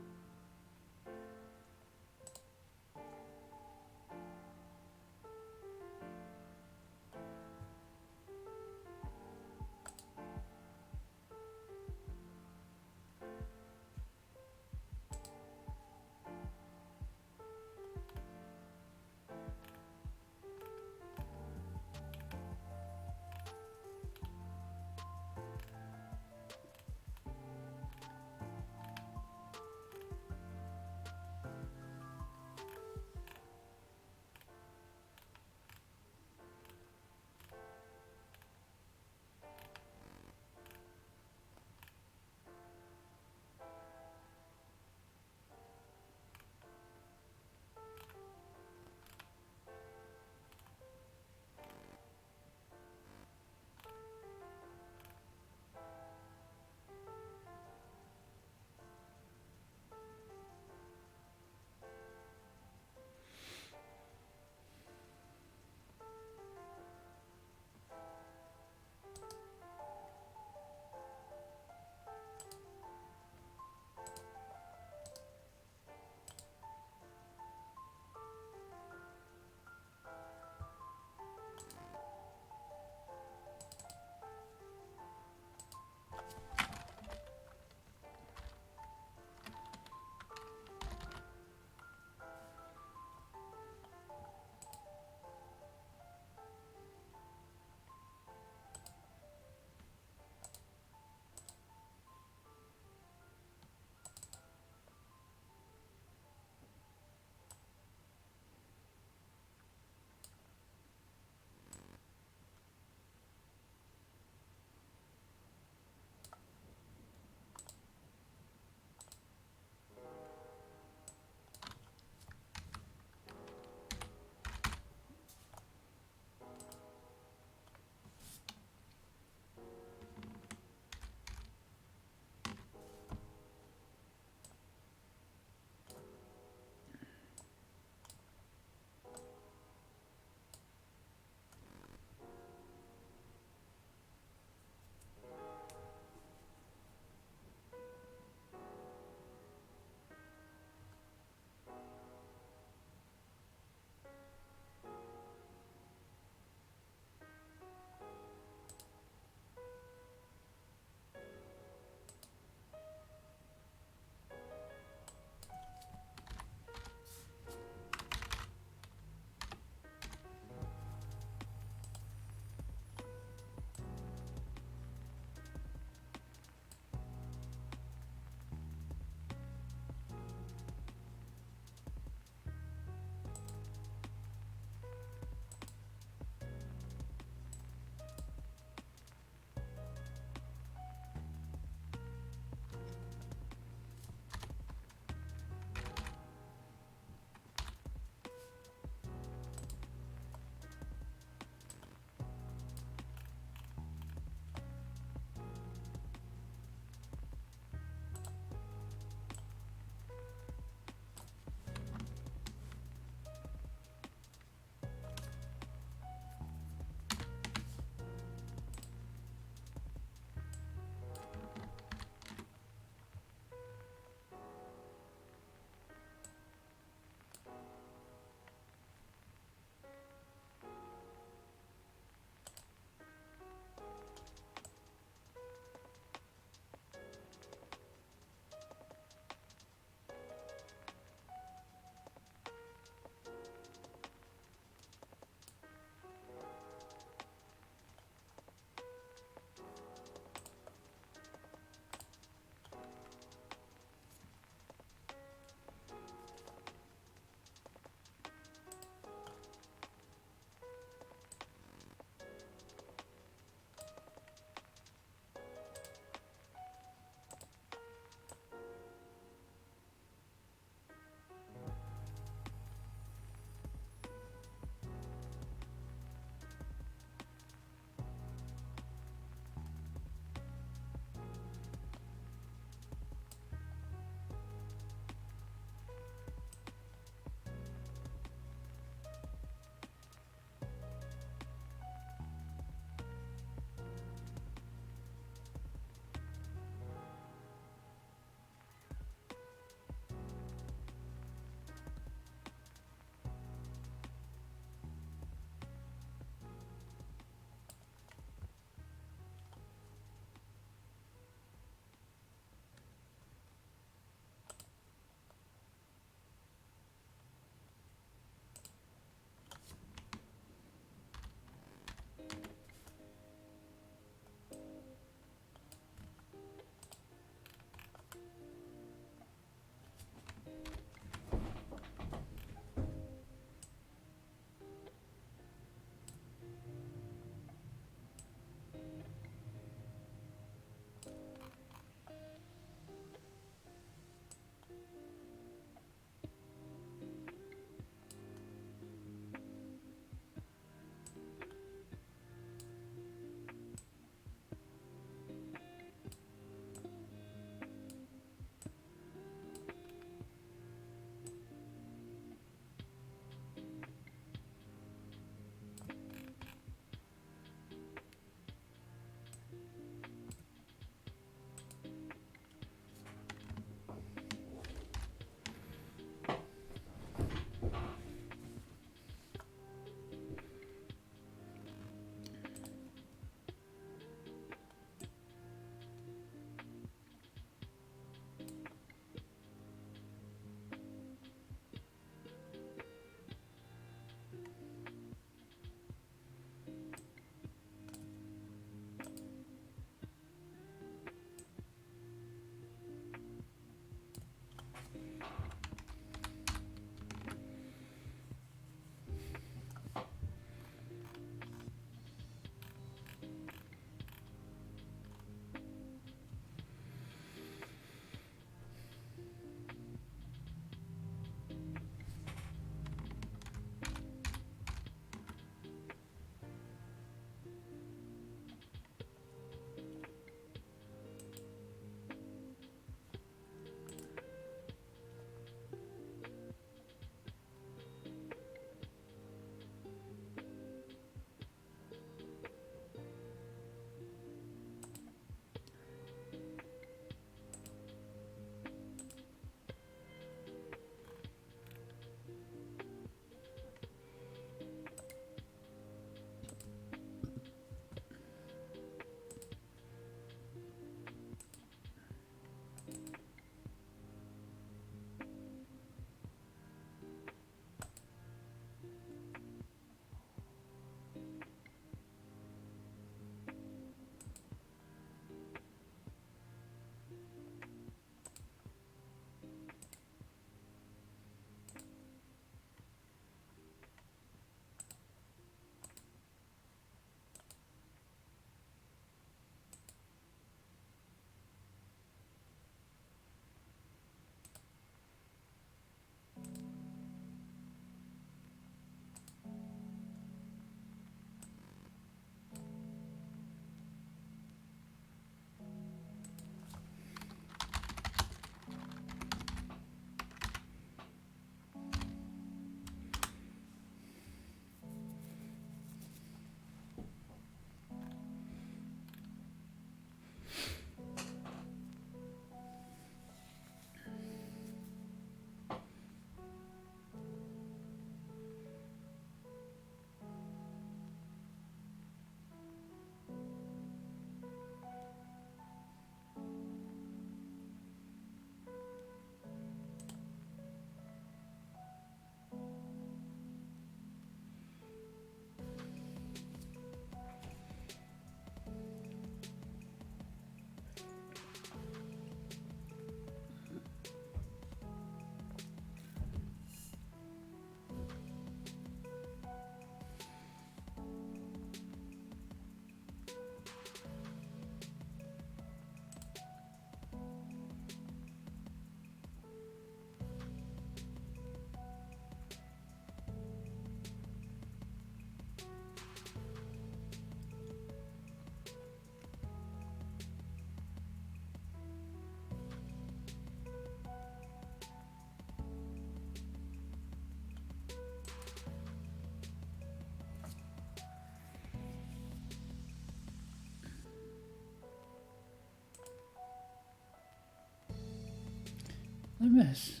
Anonymous.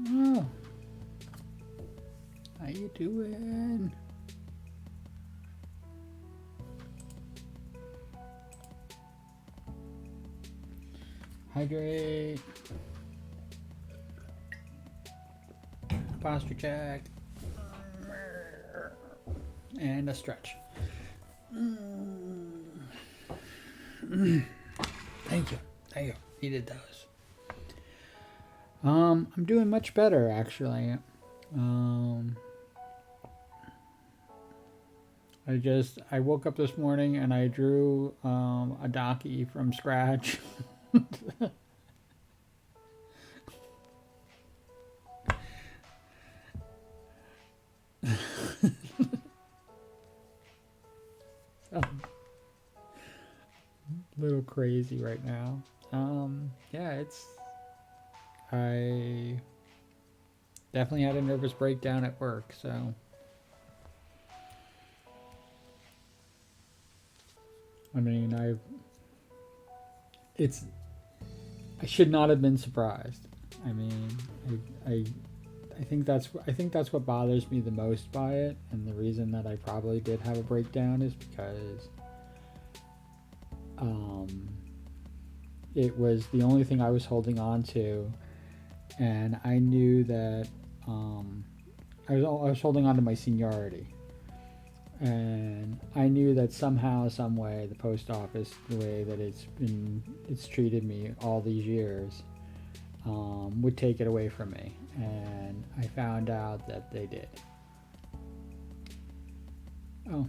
Oh. How you doing? Hydrate. Posture check. And a stretch. Thank you. Thank you. Needed those. I'm doing much better actually. I woke up this morning and I drew a docky from scratch. Little crazy right now. Yeah, I definitely had a nervous breakdown at work, so I mean, I should not have been surprised. I mean, I think that's what bothers me the most by it, and the reason that I probably did have a breakdown is because it was the only thing I was holding on to, and I knew that I was holding on to my seniority, and I knew that somehow, some way, the post office, the way that it's treated me all these years, would take it away from me, and I found out that they did. Oh.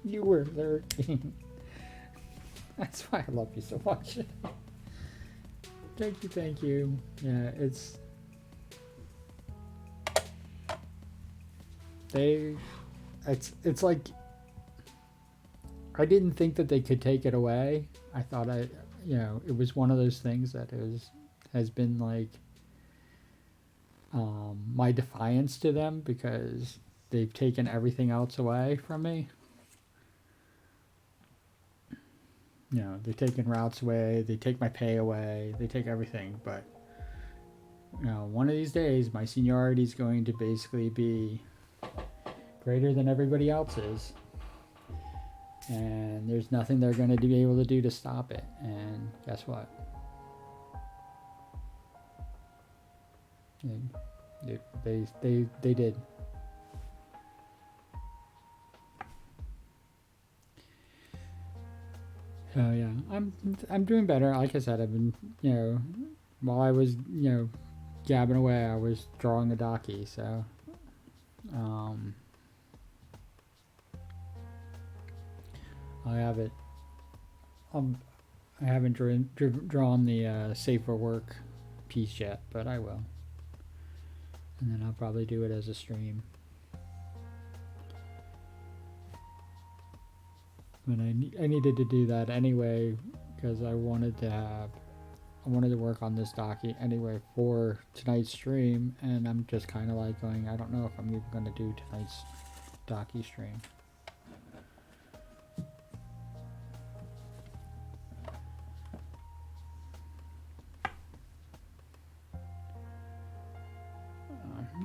You were lurking. That's why I love you so much. Thank you. Yeah, it's like I didn't think that they could take it away. I thought it was one of those things that has been like my defiance to them because they've taken everything else away from me. They've taken routes away, they take my pay away, they take everything, but one of these days my seniority is going to basically be greater than everybody else's, and there's nothing they're going to be able to do to stop it. And guess what? They did. So yeah, I'm doing better. Like I said, I've been while I was gabbing away, I was drawing a docky. So I have it. I haven't drawn the safer work piece yet, but I will, and then I'll probably do it as a stream. And I needed to do that anyway because I wanted to work on this docky anyway for tonight's stream, and I'm just kind of like going, I don't know if I'm even going to do tonight's docky stream.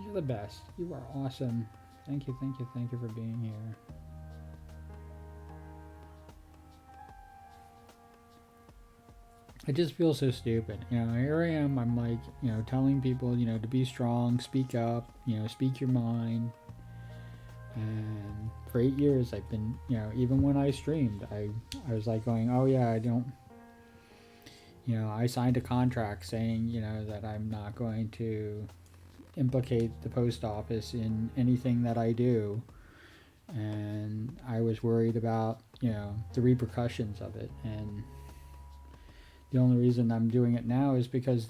You're the best. You are awesome. Thank you for being here. I just feel so stupid. Here I am. I'm like, telling people, to be strong, speak up, speak your mind. And for 8 years, I've been, even when I streamed, I was like going, oh yeah, I don't, I signed a contract saying, that I'm not going to implicate the post office in anything that I do. And I was worried about, the repercussions of it. And the only reason I'm doing it now is because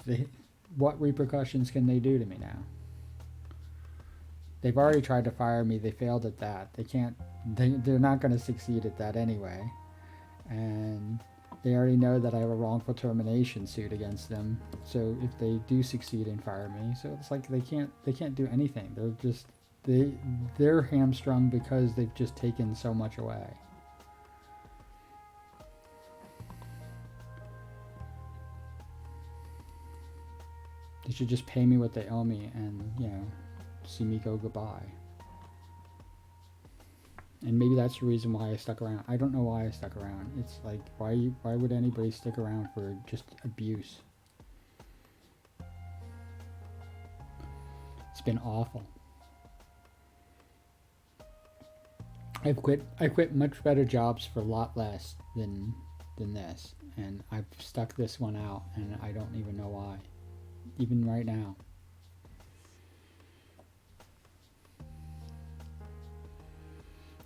what repercussions can they do to me now? They've already tried to fire me. They failed at that. They're not going to succeed at that anyway. And they already know that I have a wrongful termination suit against them. So if they do succeed and fire me, so it's like they can't do anything. They're hamstrung because they've just taken so much away. They should just pay me what they owe me and, see me go goodbye. And maybe that's the reason why I stuck around. I don't know why I stuck around. It's like, why would anybody stick around for just abuse? It's been awful. I quit much better jobs for a lot less than this, and I've stuck this one out, and I don't even know why, even right now.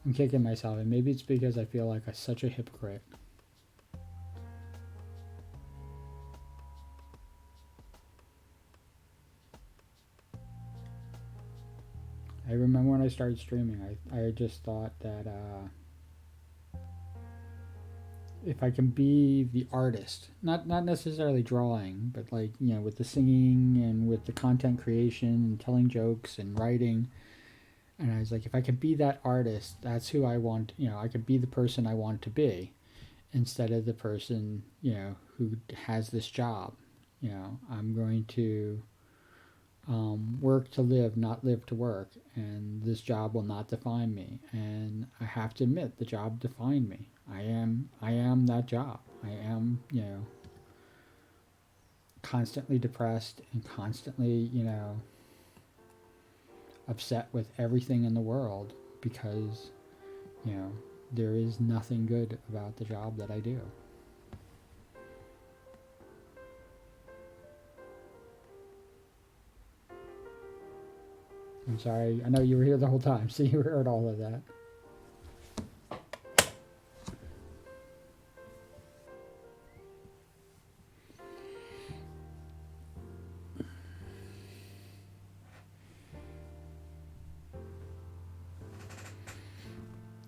I'm kicking myself, and maybe it's because I feel like I'm such a hypocrite. I remember when I started streaming, I just thought that if I can be the artist, not necessarily drawing, but like, with the singing and with the content creation and telling jokes and writing, and I was like, if I could be that artist, that's who I want. I could be the person I want to be, instead of the person who has this job. I'm going to work to live, not live to work, and this job will not define me. And I have to admit, the job defined me. I am that job. I am, constantly depressed and constantly, upset with everything in the world because, there is nothing good about the job that I do. I'm sorry. I know you were here the whole time, so you heard all of that.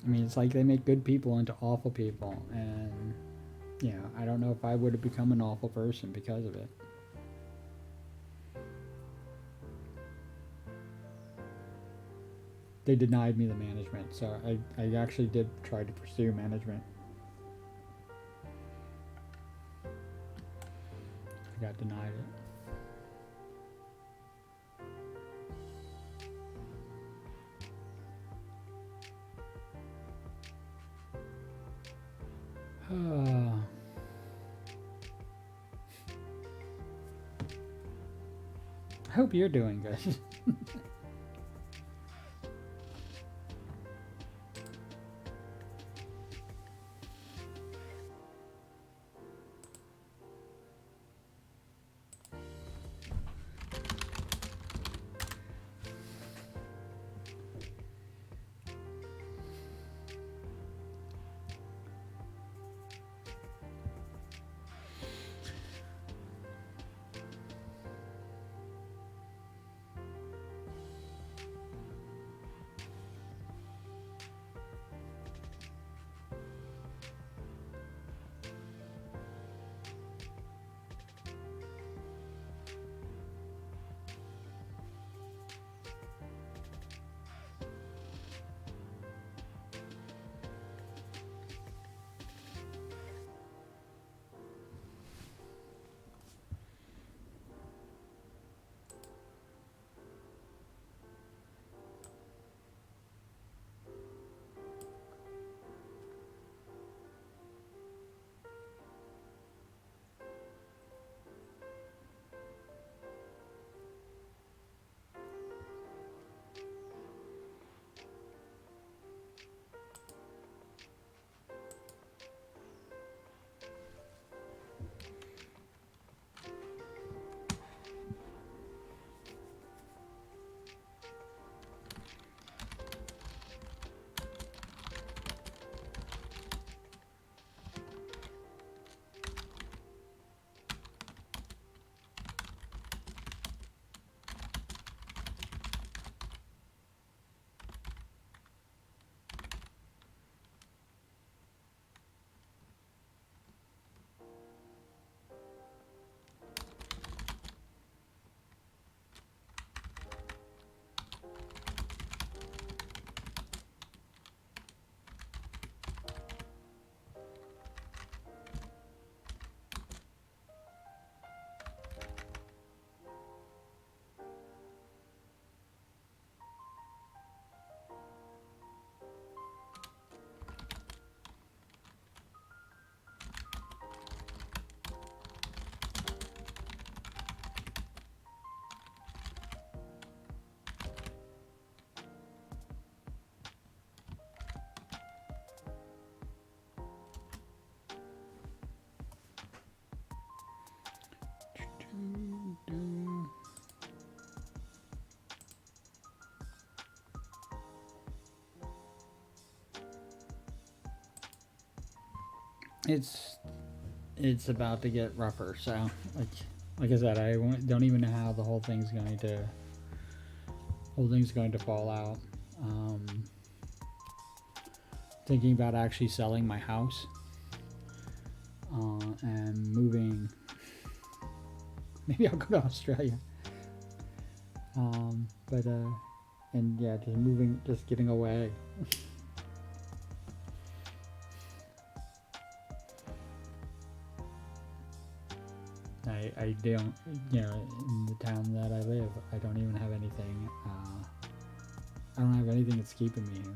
I mean, it's like they make good people into awful people, and I don't know if I would have become an awful person because of it. They denied me the management, so I actually did try to pursue management. I got denied it. I hope you're doing good. It's it's about to get rougher. So like I said, don't even know how the whole thing's going to fall out. Um, Thinking about actually selling my house and moving. Maybe I'll go to Australia. But and yeah, just moving, just getting away. I don't, you know, in the town that I live, I don't even have anything. I don't have anything that's keeping me here.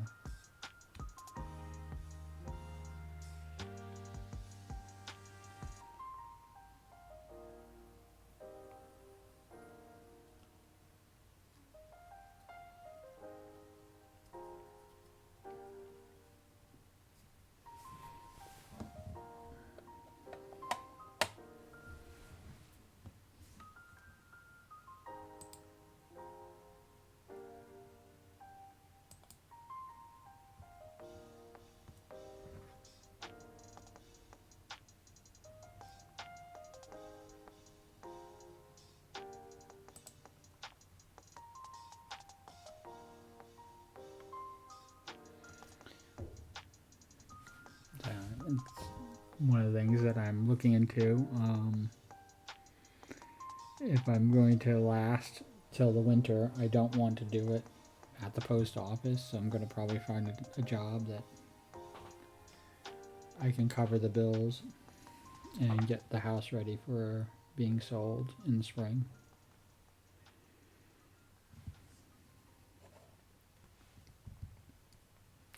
It's one of the things that I'm looking into. If I'm going to last till the winter, I don't want to do it at the post office, so I'm going to probably find a job that I can cover the bills and get the house ready for being sold in the spring.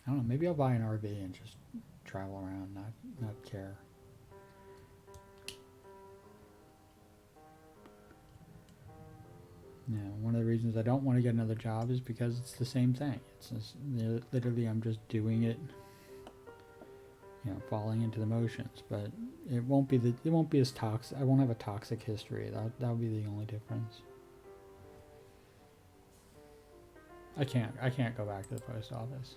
I don't know, maybe I'll buy an RV and just travel around, not care. Yeah, one of the reasons I don't want to get another job is because it's the same thing. It's just, literally I'm just doing it, you know, falling into the motions. But it won't be as toxic. I won't have a toxic history. That'll be the only difference. I can't go back to the post office.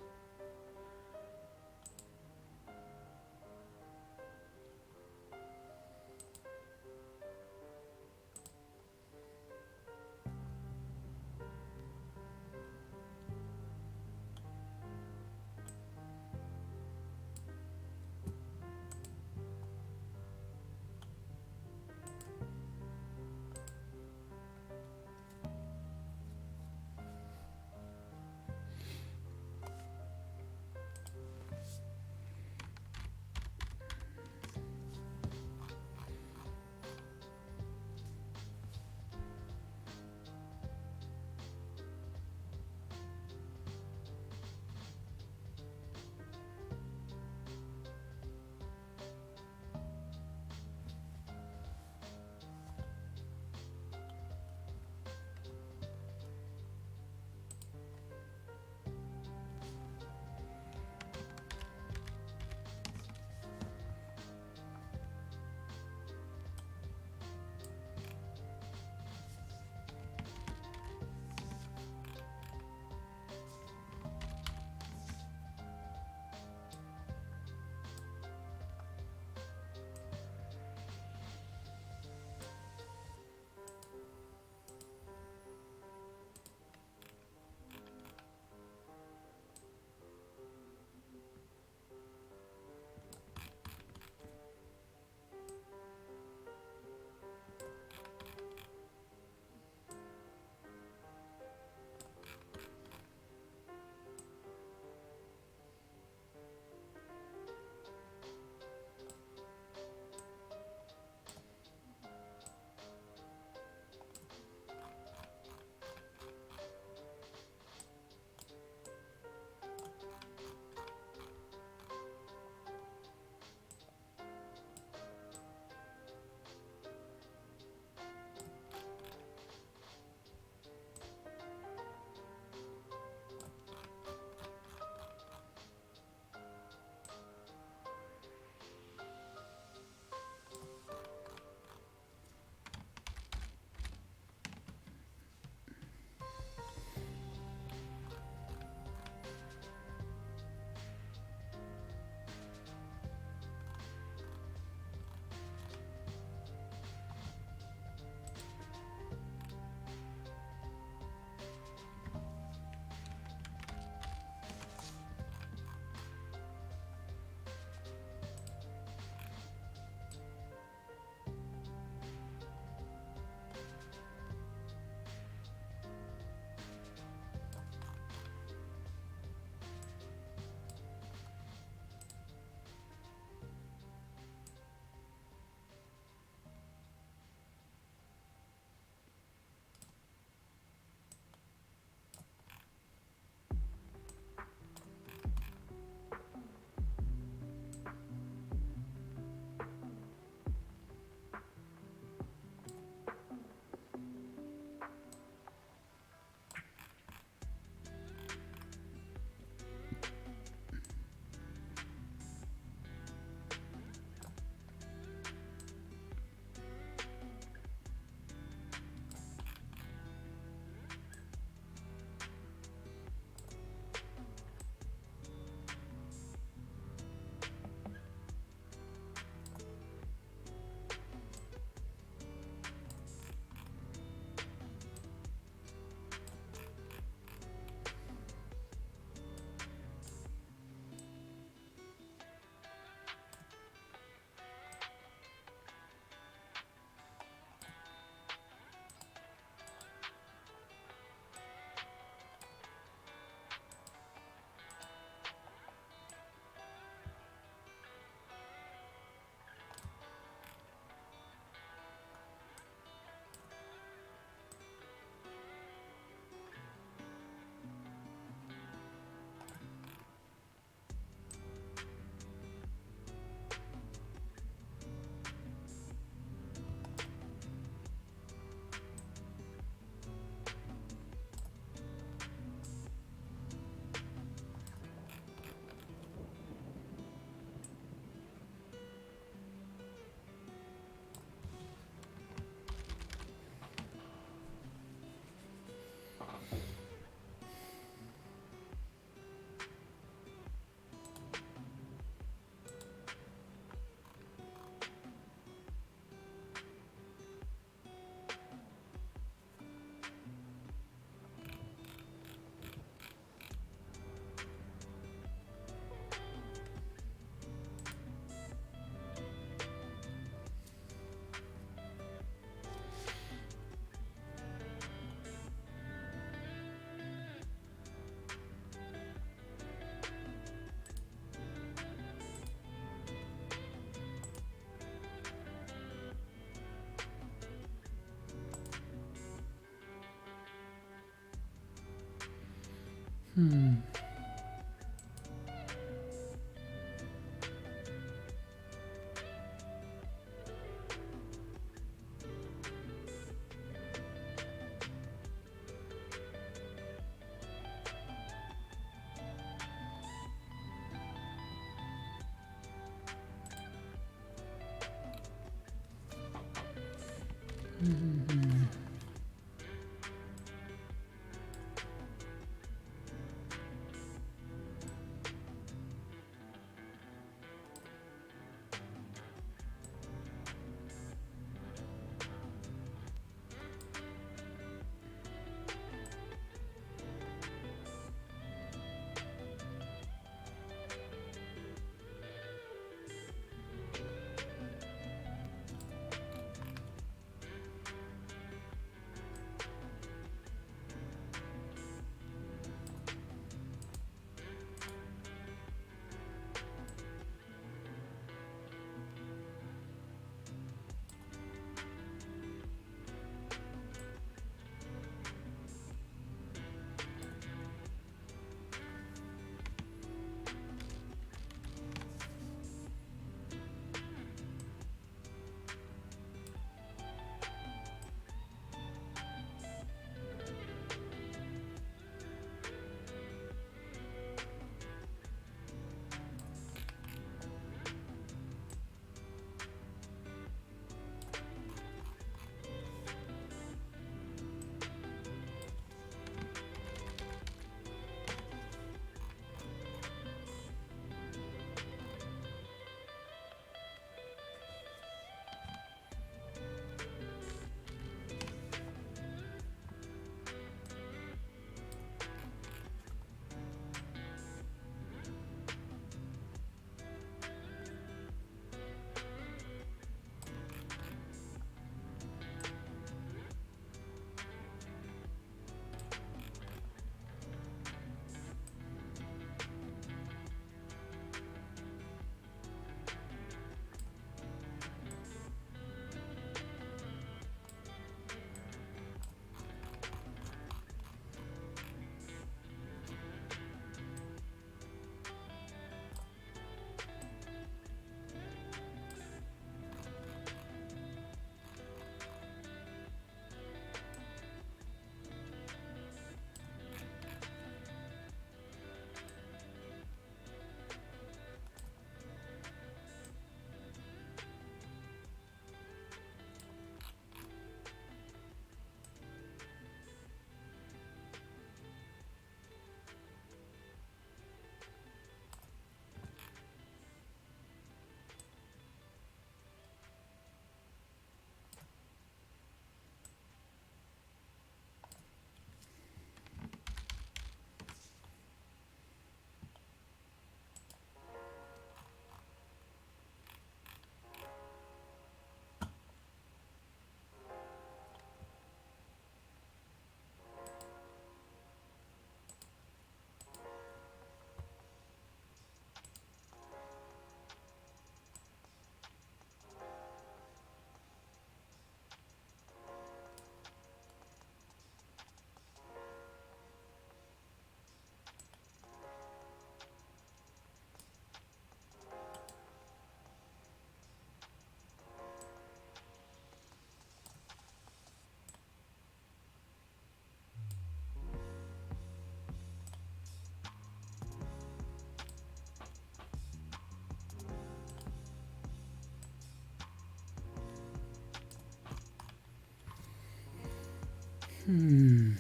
Hmm.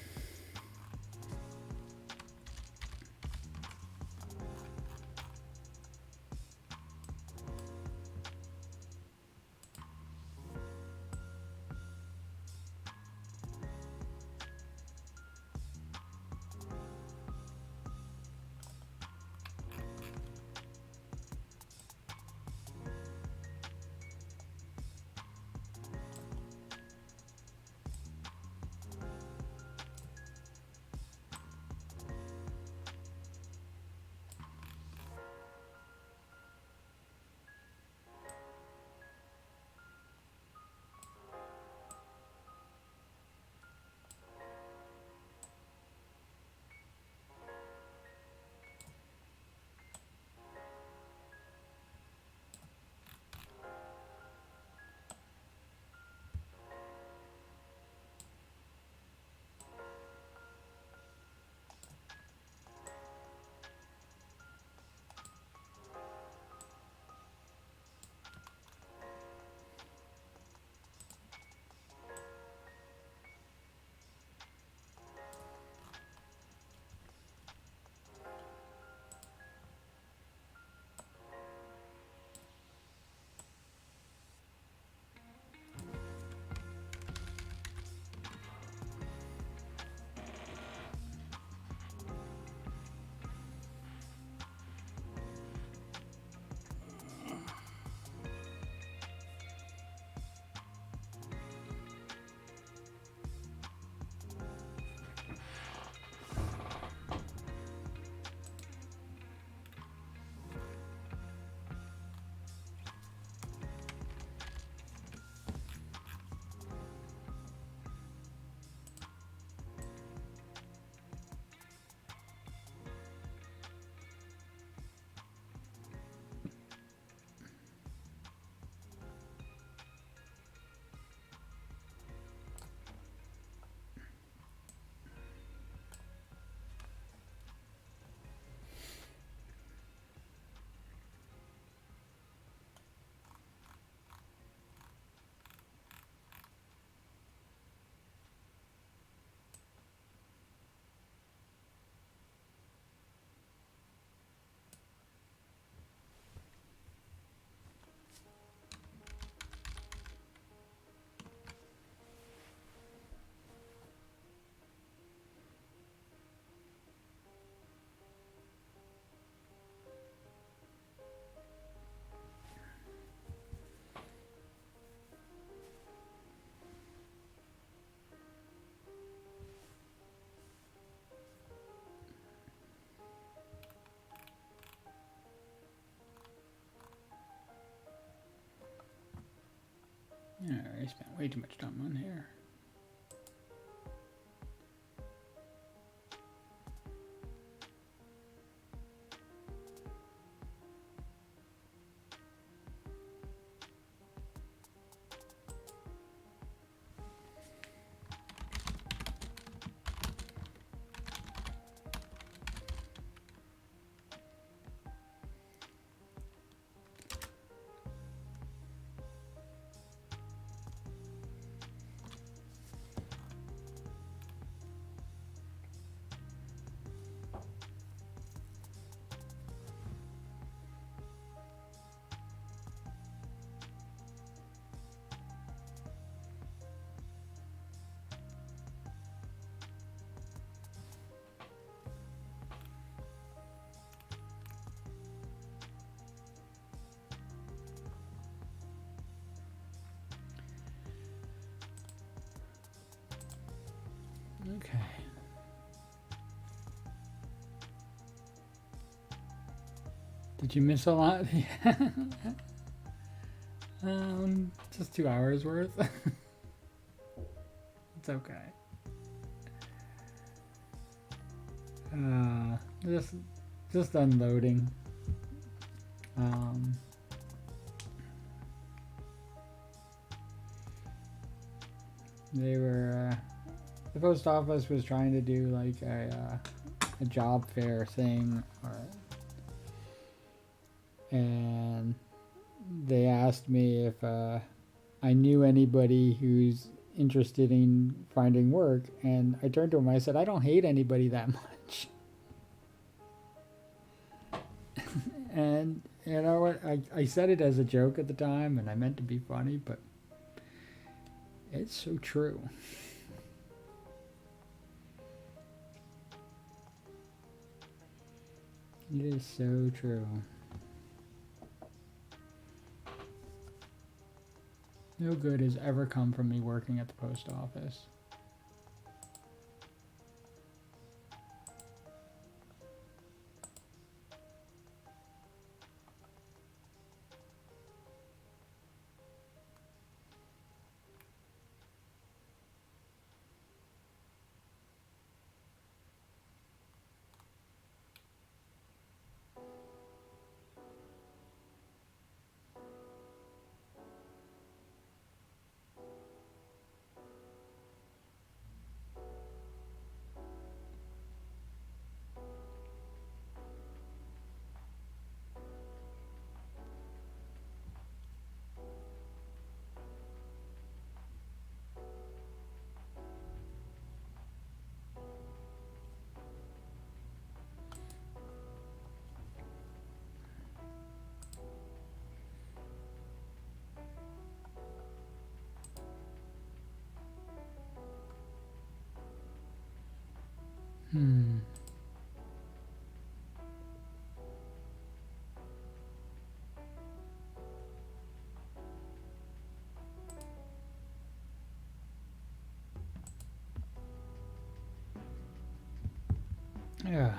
I spent way too much time on here. Okay. Did you miss a lot? Just 2 hours worth. It's okay. Just unloading. They were the post office was trying to do like a job fair thing, and they asked me if I knew anybody who's interested in finding work, and I turned to him. I said, I don't hate anybody that much. And you know what? I said it as a joke at the time, and I meant to be funny, but it's so true. It is so true. No good has ever come from me working at the post office. Yeah.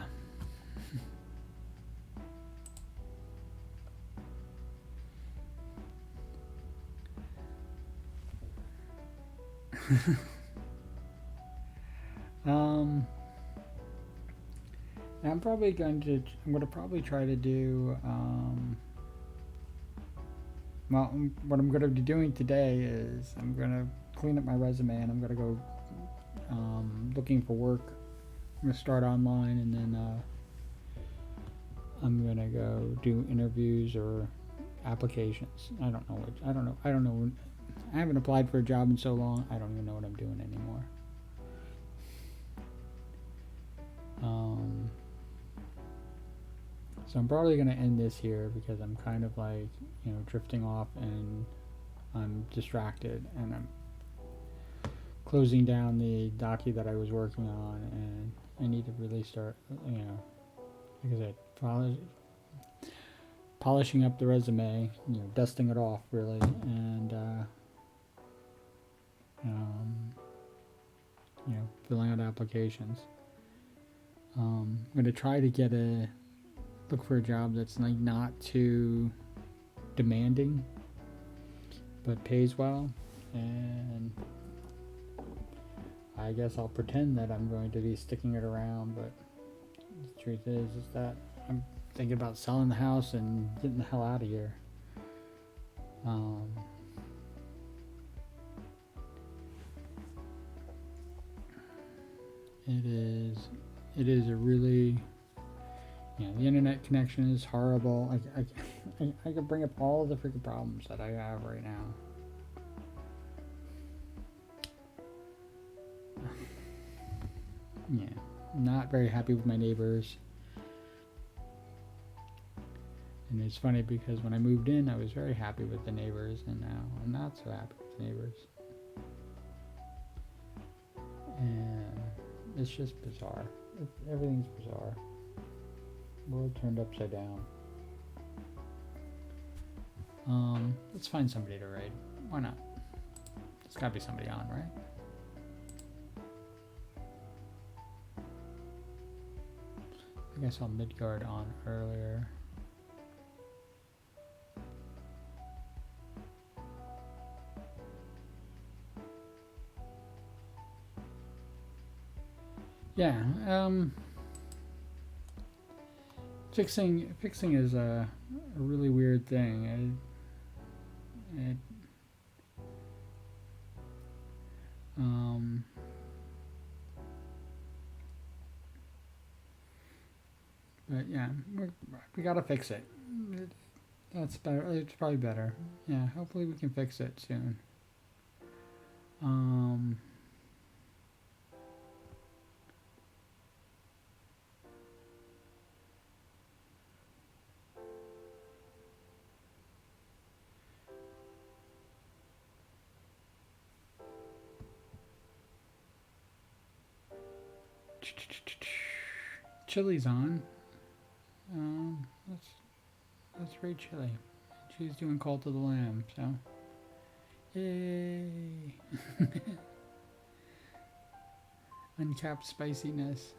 I'm probably going to. I'm going to probably try to do. Well, what I'm going to be doing today is I'm going to clean up my resume, and I'm going to go looking for work. I'm going to start online, and then I'm going to go do interviews or applications. I don't know which. I don't know. I don't know. I haven't applied for a job in so long. I don't even know what I'm doing anymore. So I'm probably going to end this here because I'm kind of like, drifting off and I'm distracted and I'm closing down the docu that I was working on, and I need to really start, like I said, polishing up the resume, dusting it off really, and filling out applications. I'm going to try to look for a job that's like not too demanding but pays well. and I guess I'll pretend that I'm going to be sticking it around, but the truth is that I'm thinking about selling the house and getting the hell out of here. It is a really, the internet connection is horrible. I could bring up all of the freaking problems that I have right now. Yeah, not very happy with my neighbors. And it's funny because when I moved in, I was very happy with the neighbors, and now I'm not so happy with the neighbors. And it's just bizarre. Everything's bizarre. World turned upside down. Let's find somebody to raid. Why not? There's gotta be somebody on, right? I think I saw Midgard on earlier. Yeah, fixing is a really weird thing. But yeah, we gotta fix it. That's better. It's probably better. Yeah, hopefully we can fix it soon. Chili's on. Let's rate Chili. She's doing Call to the Lamb, so yay! Uncapped spiciness.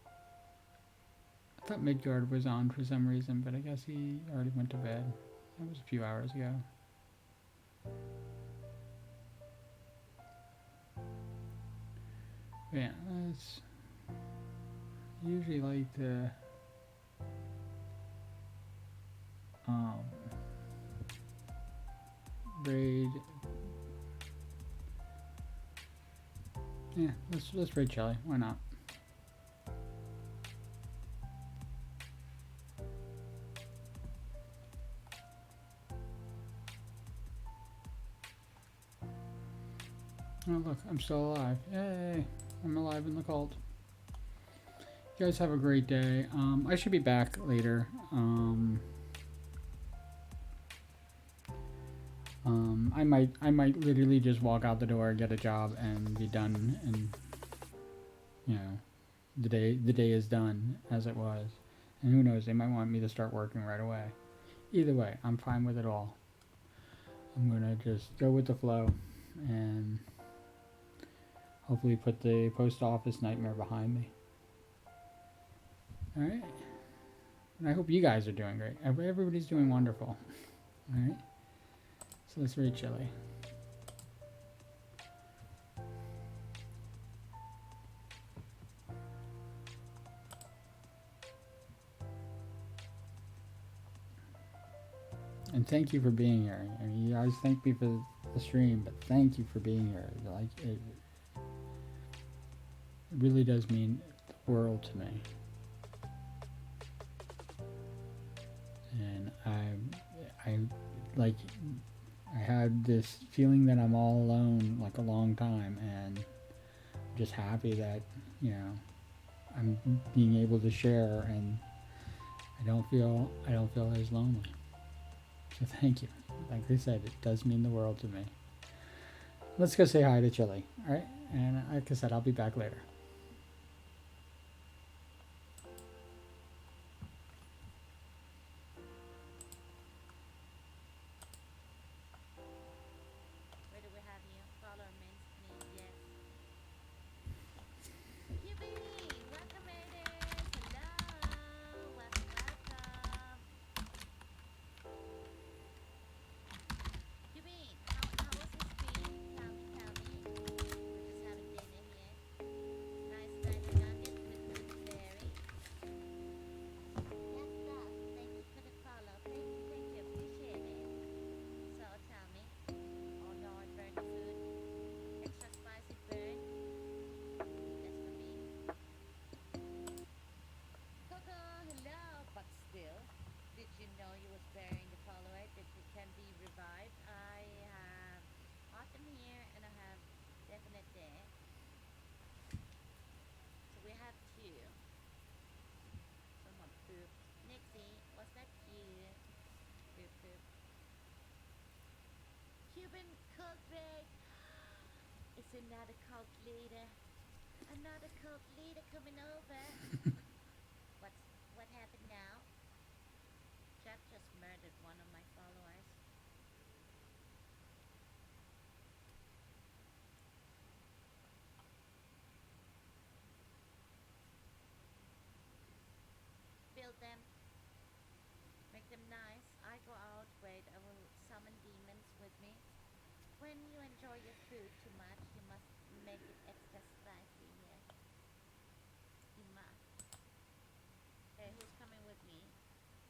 I thought Midgard was on for some reason, but I guess he already went to bed. That was a few hours ago. Yeah, that's usually like the raid. Yeah, let's raid Shelly. Why not? Oh look, I'm still alive. Yay! I'm alive in the cult. You guys have a great day. I should be back later. I might literally just walk out the door, get a job, and be done. And the day is done as it was. And who knows? They might want me to start working right away. Either way, I'm fine with it all. I'm gonna just go with the flow, and hopefully put the post office nightmare behind me. Alright? And I hope you guys are doing great. Everybody's doing wonderful. Alright? So let's read Chili. And thank you for being here. I mean, you guys thank me for the stream, but thank you for being here. Like, it really does mean the world to me. And I had this feeling that I'm all alone like a long time, and I'm just happy that, I'm being able to share, and I don't feel as lonely. So thank you. Like I said, it does mean the world to me. Let's go say hi to Chili. Alright? And like I said, I'll be back later. Cuban cult raid. It's another cult leader. Another cult leader coming over. What happened now? Jeff just murdered one of my followers. Build them. Make them nice. I go out. Wait, I will summon demons with me. When you enjoy your food too much, you must make it extra spicy. Yes, you must. Okay, who's coming with me?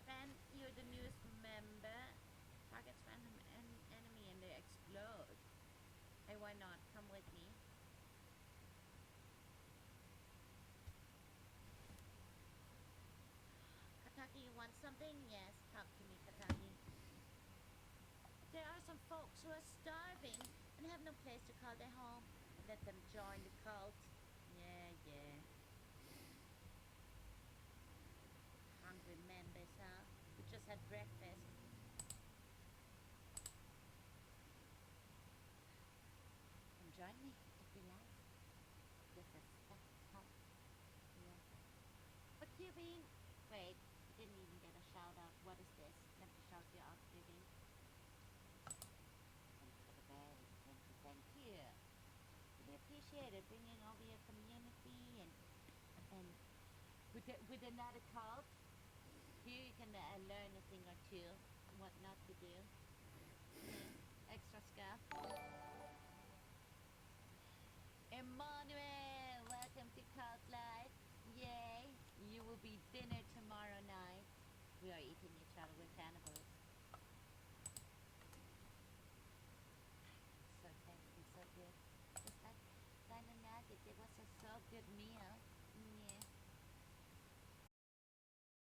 Ren, you're the newest member. Targets random enemy and they explode. Hey, why not? Come with me. Kataki, you want something? Yes, talk to me, Kataki. There are some folks who are starving and have no place to call their home. Let them join the cult. Yeah, yeah. Hungry members, huh? Who just had breakfast. Come join me if you like. This is that cult. Yeah. But Cubine, wait, you didn't even get a shout out. What is this? Let me shout you out, Cubine. Thank you for the berry. Thank you. Really appreciate it. Bringing over your community and with another cult. Here you can learn a thing or two, what not to do. Yeah. Extra stuff. Emmanuel, welcome to Cult Life. Yay! You will be dinner tomorrow night. We are eating each other. We're cannibals. So tasty, so good. Just like Dino Nugget, it was a so good meal.